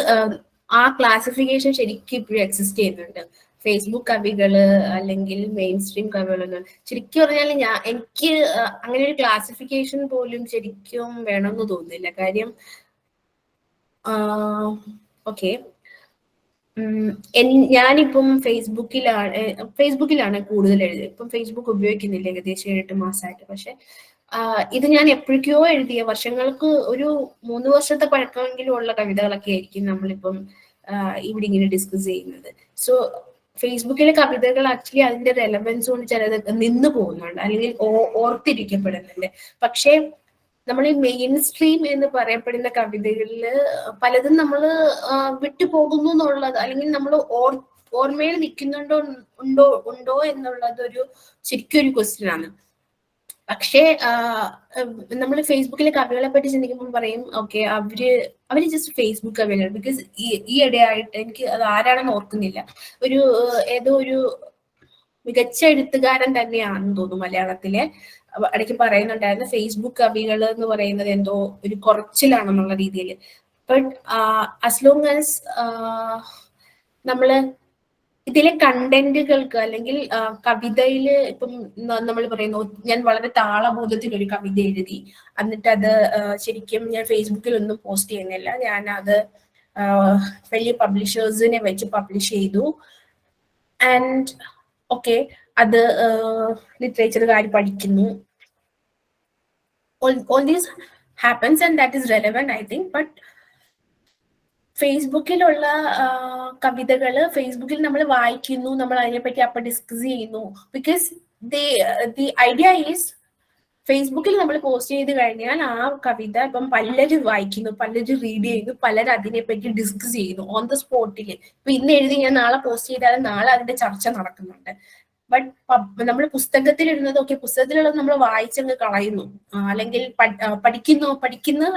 ആ ക്ലാസിഫിക്കേഷൻ ശരിക്കും ഇപ്പോഴും എക്സിസ്റ്റ് ചെയ്യുന്നുണ്ട്. ഫേസ്ബുക്ക് കവികള് അല്ലെങ്കിൽ മെയിൻ സ്ട്രീം കവികളൊന്നും ശരിക്കും പറഞ്ഞാൽ എനിക്ക് അങ്ങനെ ഒരു ക്ലാസിഫിക്കേഷൻ പോലും ശരിക്കും വേണമെന്ന് തോന്നുന്നില്ല. കാര്യം ഓക്കെ, ഞാനിപ്പം ഫേസ്ബുക്കിലാണ് കൂടുതൽ എഴുതിയത്. ഇപ്പം ഫേസ്ബുക്ക് ഉപയോഗിക്കുന്നില്ല ഏകദേശം 7-8 മാസമായിട്ട്. പക്ഷെ ഇത് ഞാൻ എപ്പോഴേക്കോ എഴുതിയ വർഷങ്ങൾക്ക് ഒരു 3 വർഷത്തെ പഴക്കമെങ്കിലും ഉള്ള കവിതകളൊക്കെ ആയിരിക്കും നമ്മളിപ്പം ഇവിടെ ഇങ്ങനെ ഡിസ്കസ് ചെയ്യുന്നത്. സോ ഫേസ്ബുക്കിലെ കവിതകൾ ആക്ച്വലി അതിന്റെ റെലവൻസ് കൊണ്ട് ചിലത് നിന്ന് പോകുന്നുണ്ട് അല്ലെങ്കിൽ ഓർത്തിരിക്കപ്പെടുന്നുണ്ട്. പക്ഷേ നമ്മൾ ഈ മെയിൻ സ്ട്രീം എന്ന് പറയപ്പെടുന്ന കവിതകളിൽ പലതും നമ്മൾ വിട്ടുപോകുന്നു എന്നുള്ളത്, അല്ലെങ്കിൽ നമ്മൾ ഓർമ്മയിൽ നിൽക്കുന്നുണ്ടോ ഉണ്ടോ എന്നുള്ളത് ശരിക്കും ഒരു ക്വസ്റ്റ്യൻ ആണ്. പക്ഷേ നമ്മൾ ഫേസ്ബുക്കിലെ കവികളെ പറ്റി ചിന്തിക്കുമ്പോൾ പറയും ഓക്കെ അവര് ജസ്റ്റ് ഫേസ്ബുക്ക് കവികളാണ്. ബിക്കോസ് ഈ ഇടയായിട്ട് എനിക്ക് അത് ആരാണെന്ന് ഓർക്കുന്നില്ല, ഒരു ഏതോ ഒരു മികച്ച എഴുത്തുകാരൻ തന്നെയാണെന്ന് തോന്നുന്നു മലയാളത്തിലെ, ഇടയ്ക്ക് പറയുന്നുണ്ടായിരുന്നു ഫേസ്ബുക്ക് കവികൾ എന്ന് പറയുന്നത് എന്തോ ഒരു കുറച്ചിലാണെന്നുള്ള രീതിയിൽ. ബട്ട് ആസ് ലോങ് ആസ് നമ്മള് ഇതിലെ കണ്ടന്റുകൾക്ക് അല്ലെങ്കിൽ കവിതയിൽ ഇപ്പം നമ്മൾ പറയുന്നു ഞാൻ വളരെ താളബോധത്തിൽ ഒരു കവിത എഴുതി, എന്നിട്ട് അത് ശരിക്കും ഞാൻ ഫേസ്ബുക്കിൽ ഒന്നും പോസ്റ്റ് ചെയ്യുന്നില്ല, ഞാൻ അത് വലിയ പബ്ലിഷേഴ്സിനെ വെച്ച് പബ്ലിഷ് ചെയ്തു. ആൻഡ് ഓക്കെ, അത് ലിറ്ററേച്ചറുകാർ പഠിക്കുന്നു. all this happens and that is relevant I think. but ഫേസ്ബുക്കിലുള്ള കവിതകൾ ഫേസ്ബുക്കിൽ നമ്മൾ വായിക്കുന്നു, നമ്മൾ അതിനെപ്പറ്റി അപ്പൊ ഡിസ്കസ് ചെയ്യുന്നു. ബിക്കോസ് ദി ഐഡിയ ഈസ് ഫേസ്ബുക്കിൽ നമ്മൾ പോസ്റ്റ് ചെയ്ത് കഴിഞ്ഞാൽ ആ കവിത ഇപ്പം പലരും വായിക്കുന്നു, പലരും റീഡ് ചെയ്യുന്നു, പലരും അതിനെപ്പറ്റി ഡിസ്കസ് ചെയ്യുന്നു ഓൺ ദ സ്പോട്ടിൽ. ഇപ്പൊ ഇന്ന് എഴുതി ഞാൻ നാളെ പോസ്റ്റ് ചെയ്താൽ നാളെ അതിന്റെ ചർച്ച നടക്കുന്നുണ്ട്. ബട്ട് നമ്മൾ പുസ്തകത്തിൽ ഇടുന്നത് ഓക്കെ, പുസ്തകത്തിലുള്ളത് നമ്മൾ വായിച്ചങ്ങ് കളയുന്നു, അല്ലെങ്കിൽ പഠിക്കുന്നു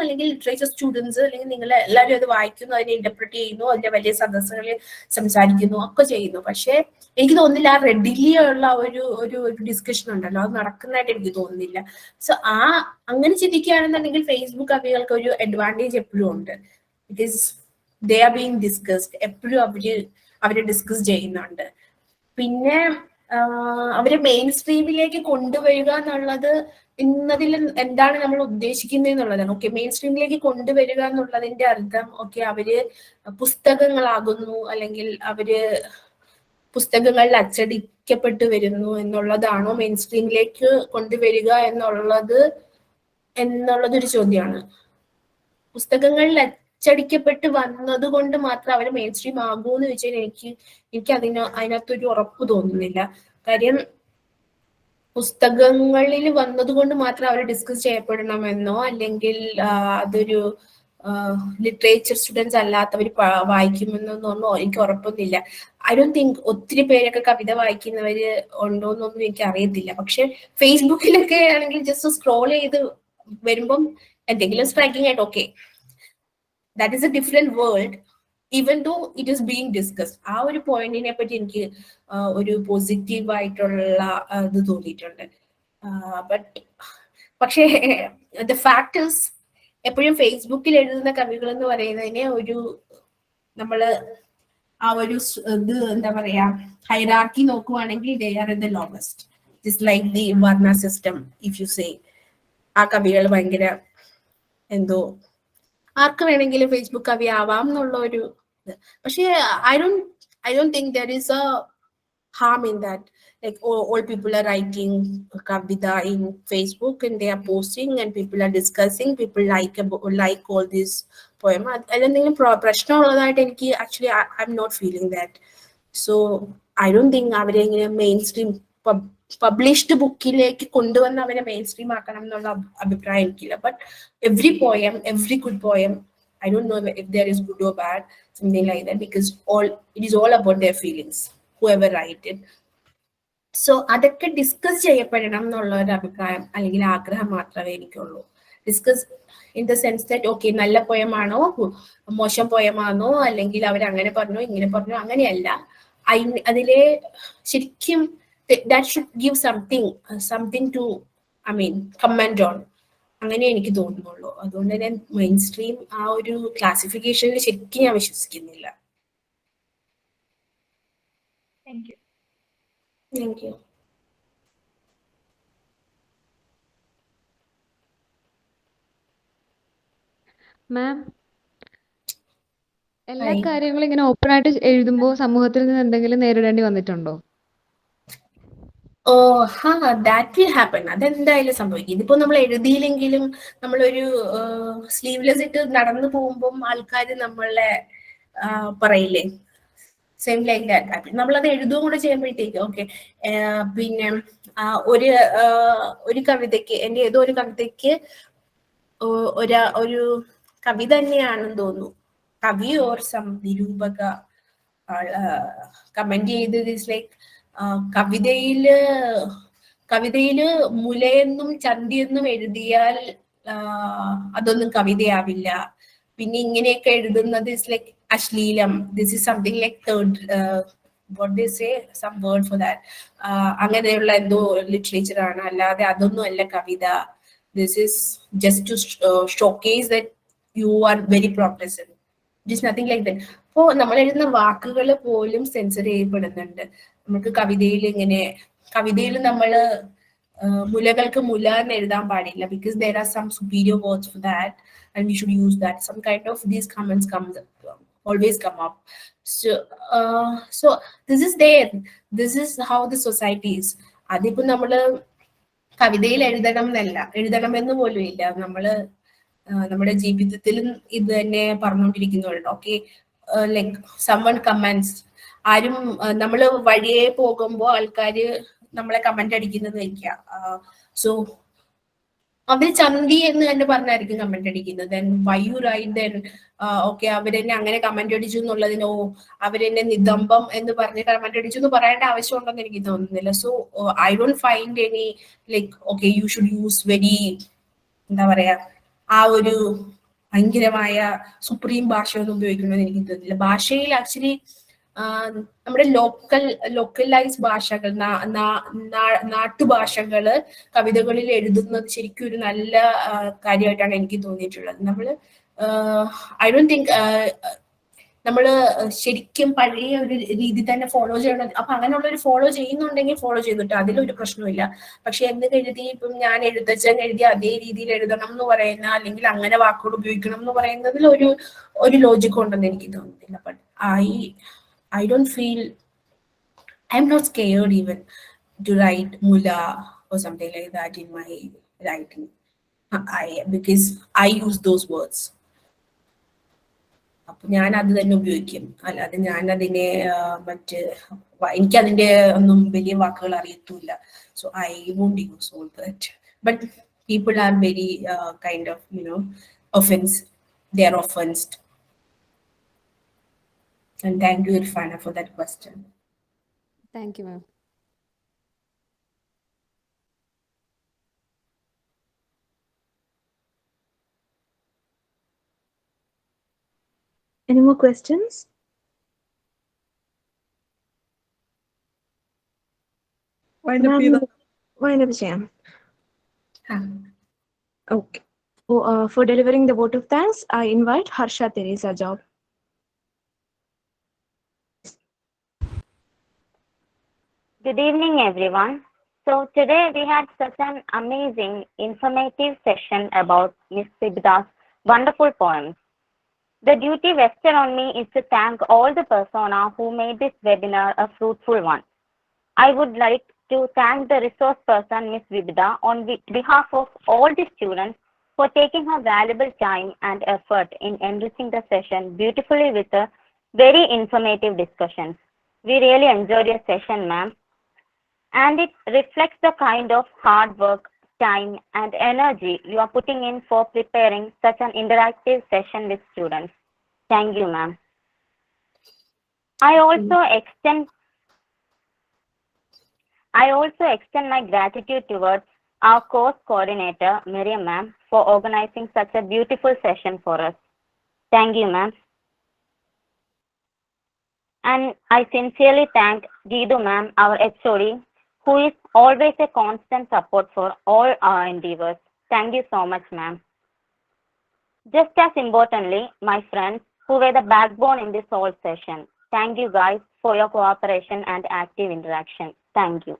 അല്ലെങ്കിൽ ലിറ്ററേച്ചർ സ്റ്റുഡൻസ് അല്ലെങ്കിൽ നിങ്ങൾ എല്ലാവരും അത് വായിക്കുന്നു, അതിനെ ഇന്റർപ്രറ്റ് ചെയ്യുന്നു, അതിന്റെ വലിയ സദസ്സുകളിൽ സംസാരിക്കുന്നു ഒക്കെ ചെയ്യുന്നു. പക്ഷെ എനിക്ക് തോന്നുന്നില്ല ആ റെഡിലി ഉള്ള ഒരു ഡിസ്കഷൻ ഉണ്ടല്ലോ, അത് നടക്കുന്നതായിട്ട് എനിക്ക് തോന്നുന്നില്ല. സോ അങ്ങനെ ചിന്തിക്കുകയാണെന്നുണ്ടെങ്കിൽ ഫേസ്ബുക്ക് കവികൾക്ക് ഒരു അഡ്വാൻറ്റേജ് എപ്പോഴും ഉണ്ട്. Because they are being discussed, എപ്പോഴും അവര് ഡിസ്കസ് ചെയ്യുന്നുണ്ട്. പിന്നെ അവരെ മെയിൻ സ്ട്രീമിലേക്ക് കൊണ്ടുവരിക എന്നുള്ളത് ഇന്നതിൽ എന്താണ് നമ്മൾ ഉദ്ദേശിക്കുന്നത് എന്നുള്ളതാണ്. ഓക്കെ, മെയിൻ സ്ട്രീമിലേക്ക് കൊണ്ടുവരിക എന്നുള്ളതിന്റെ അർത്ഥം ഓക്കെ അവര് പുസ്തകങ്ങളാകുന്നു അല്ലെങ്കിൽ അവര് പുസ്തകങ്ങളിൽ അച്ചടിക്കപ്പെട്ടു വരുന്നു എന്നുള്ളതാണോ മെയിൻ സ്ട്രീമിലേക്ക് കൊണ്ടുവരിക എന്നുള്ളതൊരു ചോദ്യമാണ്. പുസ്തകങ്ങളിൽ അച്ചടിക്കപ്പെട്ട് വന്നത് കൊണ്ട് മാത്രം അവർ മെയിൻ സ്ട്രീം ആകുമെന്ന് വെച്ചാൽ എനിക്ക് അതിനകത്തൊരു ഉറപ്പ് തോന്നുന്നില്ല. കാര്യം പുസ്തകങ്ങളിൽ വന്നതുകൊണ്ട് മാത്രം അവർ ഡിസ്കസ് ചെയ്യപ്പെടണമെന്നോ അല്ലെങ്കിൽ അതൊരു ലിറ്ററേച്ചർ സ്റ്റുഡൻസ് അല്ലാത്തവർ വായിക്കുമെന്നൊന്നും എനിക്ക് ഉറപ്പൊന്നുമില്ല. ഐ ഡോണ്ട് തിങ്ക് ഒത്തിരി പേരൊക്കെ കവിത വായിക്കുന്നവര് ഉണ്ടോന്നൊന്നും എനിക്ക് അറിയത്തില്ല. പക്ഷെ ഫേസ്ബുക്കിലൊക്കെ ആണെങ്കിൽ ജസ്റ്റ് സ്ക്രോൾ ചെയ്ത് വരുമ്പം എന്തെങ്കിലും സ്ട്രൈക്കിംഗ് ആയിട്ട് okay, that is a different world even though it is being discussed. ആ ഒരു പോയിന്റിനെ പറ്റി എനിക്ക് ഒരു പോസിറ്റീവ് ആയിട്ടുള്ള ഇത് തോന്നിയിട്ടുണ്ട്. പക്ഷേ ദ ഫാക്ടേഴ്സ് എപ്പോഴും ഫേസ്ബുക്കിൽ എഴുതുന്ന കവികൾ എന്ന് പറയുന്നതിനെ നമ്മള് ആ ഒരു ഇത് എന്താ പറയാ ഹൈറാർക്കി നോക്കുവാണെങ്കിൽ they are the lowest, just like the വർണ്ണ സിസ്റ്റം ഇഫ് യു സേ. ആ കവികൾ ഭയങ്കര എന്തോ ആർക്ക് വേണമെങ്കിലും ഫേസ്ബുക്ക് കവി ആവാം എന്നുള്ള ഒരു ഇത്. പക്ഷേ I don't think there is A harm in that. Like all people are writing kavita in Facebook and they are posting and people are discussing, people like all this poem. അതെന്തെങ്കിലും പ്രശ്നമുള്ളതായിട്ട് എനിക്ക് actually I'm not feeling that. So I don't think അവരെ ഇങ്ങനെ main stream published ബുക്കിലേക്ക് കൊണ്ടുവന്ന് അവരെ main stream ആക്കണം എന്നുള്ള അഭിപ്രായം എനിക്കില്ല. But every good poem, I don't know if there is good or bad, something like that, because it is all about their feelings, whoever write it. So അതൊക്കെ discuss ചെയ്യപ്പെടണം എന്നുള്ള ഒരു അഭിപ്രായം അല്ലെങ്കിൽ ആഗ്രഹം മാത്രമേ എനിക്കുള്ളൂ. Discuss in the sense that okay, നല്ല പോയമാണോ മോശം പോയമാണോ അല്ലെങ്കിൽ അവരങ്ങനെ പറഞ്ഞു ഇങ്ങനെ പറഞ്ഞു, അങ്ങനെയല്ല. അതിലെ ശരിക്കും that should give something to comment on, അങ്ങനെ എനിക്ക് തോന്നുന്നുള്ളൂ. അതുകൊണ്ട് തന്നെ മെയിൻ സ്ട്രീം ആ ഒരു ക്ലാസിഫിക്കേഷനിൽ ശരിക്കും ഞാൻ വിശ്വസിക്കുന്നില്ല. Thank you. Thank you. മാം, എല്ലാ കാര്യങ്ങളും ഇങ്ങനെ ഓപ്പൺ ആയിട്ട് എഴുതുമ്പോൾ സമൂഹത്തിൽ നിന്ന് എന്തെങ്കിലും നേരിടേണ്ടി വന്നിട്ടുണ്ടോ? That will happen. അതെന്തായാലും സംഭവിക്കും. ഇതിപ്പോ നമ്മൾ എഴുതിയില്ലെങ്കിലും നമ്മളൊരു സ്ലീവ്ലെസ് ഇട്ട് നടന്നു പോകുമ്പോൾ ആൾക്കാർ നമ്മളെ പറയില്ലേ, സെയിം ലൈക്ക് ദാറ്റ്. നമ്മളത് എഴുതുകയും കൂടെ ചെയ്യുമ്പോഴത്തേക്ക് ഓക്കെ. പിന്നെ ഒരു കവിതയ്ക്ക് എന്റെ ഏതോ ഒരു കവിതയ്ക്ക് ഒരു കവി തന്നെയാണെന്ന് തോന്നുന്നു, കവി ഓർ സം നിരൂപക കമന്റ് ചെയ്തത് ഇസ് ലൈക്ക് കവിതയില് കവിതയില് മുലയെന്നും ചന്തിയെന്നും എഴുതിയാൽ അതൊന്നും കവിതയാവില്ല. പിന്നെ ഇങ്ങനെയൊക്കെ എഴുതുന്നത് ഇസ് ലൈക്ക് അശ്ലീലം. This is something like third what they say, some word for that. അങ്ങനെയുള്ള എന്തോ ലിറ്ററേച്ചർ ആണ്, അല്ലാതെ അതൊന്നും അല്ല കവിത. This is just to showcase that you are very progressive. It is nothing like that. അപ്പോൾ നമ്മൾ എഴുതുന്ന വാക്കുകൾ പോലും സെൻസർ ചെയ്യപ്പെടുന്നുണ്ട്. നമുക്ക് കവിതയിൽ ഇങ്ങനെ, കവിതയിൽ നമ്മൾ മുലകൾക്ക് മുല എന്ന് എഴുതാൻ പാടില്ല, because there are some superior words for that and we should use that. Some kind of these comments always come up. So this is there. This is how the society is. അതിപ്പോ നമ്മള് കവിതയിൽ എഴുതണം എന്നല്ല, എഴുതണമെന്ന് പോലും ഇല്ല. നമ്മള് നമ്മുടെ ജീവിതത്തിലും ഇത് തന്നെ പറഞ്ഞുകൊണ്ടിരിക്കുന്നുണ്ട്. ഓക്കെ, ലൈക്ക് someone comments, ആരും നമ്മള് വഴിയെ പോകുമ്പോ ആൾക്കാര് നമ്മളെ കമന്റ് അടിക്കുന്നത് വയ്ക്കുക. സോ അവര് ചന്തി എന്ന് തന്നെ പറഞ്ഞായിരിക്കും കമന്റ് അടിക്കുന്നത്. Then why you write then okay അവരെന്നെ അങ്ങനെ കമന്റ് അടിച്ചു എന്നുള്ളതിനോ അവരെന്നെ നിതംബം എന്ന് പറഞ്ഞ് കമന്റ് അടിച്ചു എന്ന് പറയേണ്ട ആവശ്യമുണ്ടെന്ന് എനിക്ക് തോന്നുന്നില്ല. So I don't find any like okay you should use very, എന്താ പറയാ, ആ ഒരു ഭയങ്കരമായ സുപ്രീം ഭാഷയൊന്നും ഉപയോഗിക്കണമെന്ന് എനിക്ക് തോന്നുന്നില്ല. ഭാഷയിൽ ആക്ച്വലി നമ്മുടെ ലോക്കലൈസ് ഭാഷകൾ, നാട്ടുഭാഷകള് കവിതകളിൽ എഴുതുന്നത് ശരിക്കും ഒരു നല്ല കാര്യമായിട്ടാണ് എനിക്ക് തോന്നിയിട്ടുള്ളത്. നമ്മള് ഐ ഡോണ്ട് തിങ്ക് നമ്മള് ശരിക്കും പഴയ ഒരു രീതി തന്നെ ഫോളോ ചെയ്യണം. അപ്പൊ അങ്ങനെയുള്ള ഒരു ഫോളോ ചെയ്യുന്നുണ്ടെങ്കിൽ ഫോളോ ചെയ്തിട്ട് അതിലൊരു പ്രശ്നമില്ല. പക്ഷെ എന്ന് കരുതി ഇപ്പം ഞാൻ എഴുത്തച്ഛൻ എഴുതിയ അതേ രീതിയിൽ എഴുതണം എന്ന് പറയുന്ന, അല്ലെങ്കിൽ അങ്ങനെ വാക്കുകൾ ഉപയോഗിക്കണം എന്ന് പറയുന്നതിൽ ഒരു ലോജിക് ഉണ്ടെന്ന് എനിക്ക് തോന്നുന്നില്ല. But I don't feel, I'm not scared even to write mula or something like that in my writing. Because I use those words. അപ്പൊ ഞാൻ അത് തന്നെ ഉപയോഗിക്കും. അല്ലാതെ ഞാൻ അതിനെ എനിക്കതിന്റെ ഒന്നും വലിയ വാക്കുകൾ അറിയത്തില്ല. So I won't use all that. But people are very kind of they are offensed. And thank you, Irfana, for that question. Thank you, ma'am. Any more questions? Wind up ചെയ്താ. Wind up ചെയ്യാം. Okay. For delivering the vote of thanks, I invite Harsha Teresa Job. Good evening, everyone. So today we had such an amazing, informative session about Miss Vipitha's wonderful poems. The duty vested on me is to thank all the persona who made this webinar a fruitful one. I would like to thank the resource person, Miss Vipitha, on behalf of all the students for taking her valuable time and effort in enriching the session beautifully with a very informative discussions. We really enjoyed your session, ma'am. And it reflects the kind of hard work, time, and energy you are putting in for preparing such an interactive session with students. Thank you, ma'am. I also extend my gratitude towards our course coordinator, Miriam ma'am, for organizing such a beautiful session for us. Thank you, ma'am. And I sincerely thank Geedu ma'am, our HOD, who is always a constant support for all our endeavors. Thank you so much, ma'am. Just as importantly, my friends who were the backbone in this whole session. Thank you guys for your cooperation and active interaction. Thank you.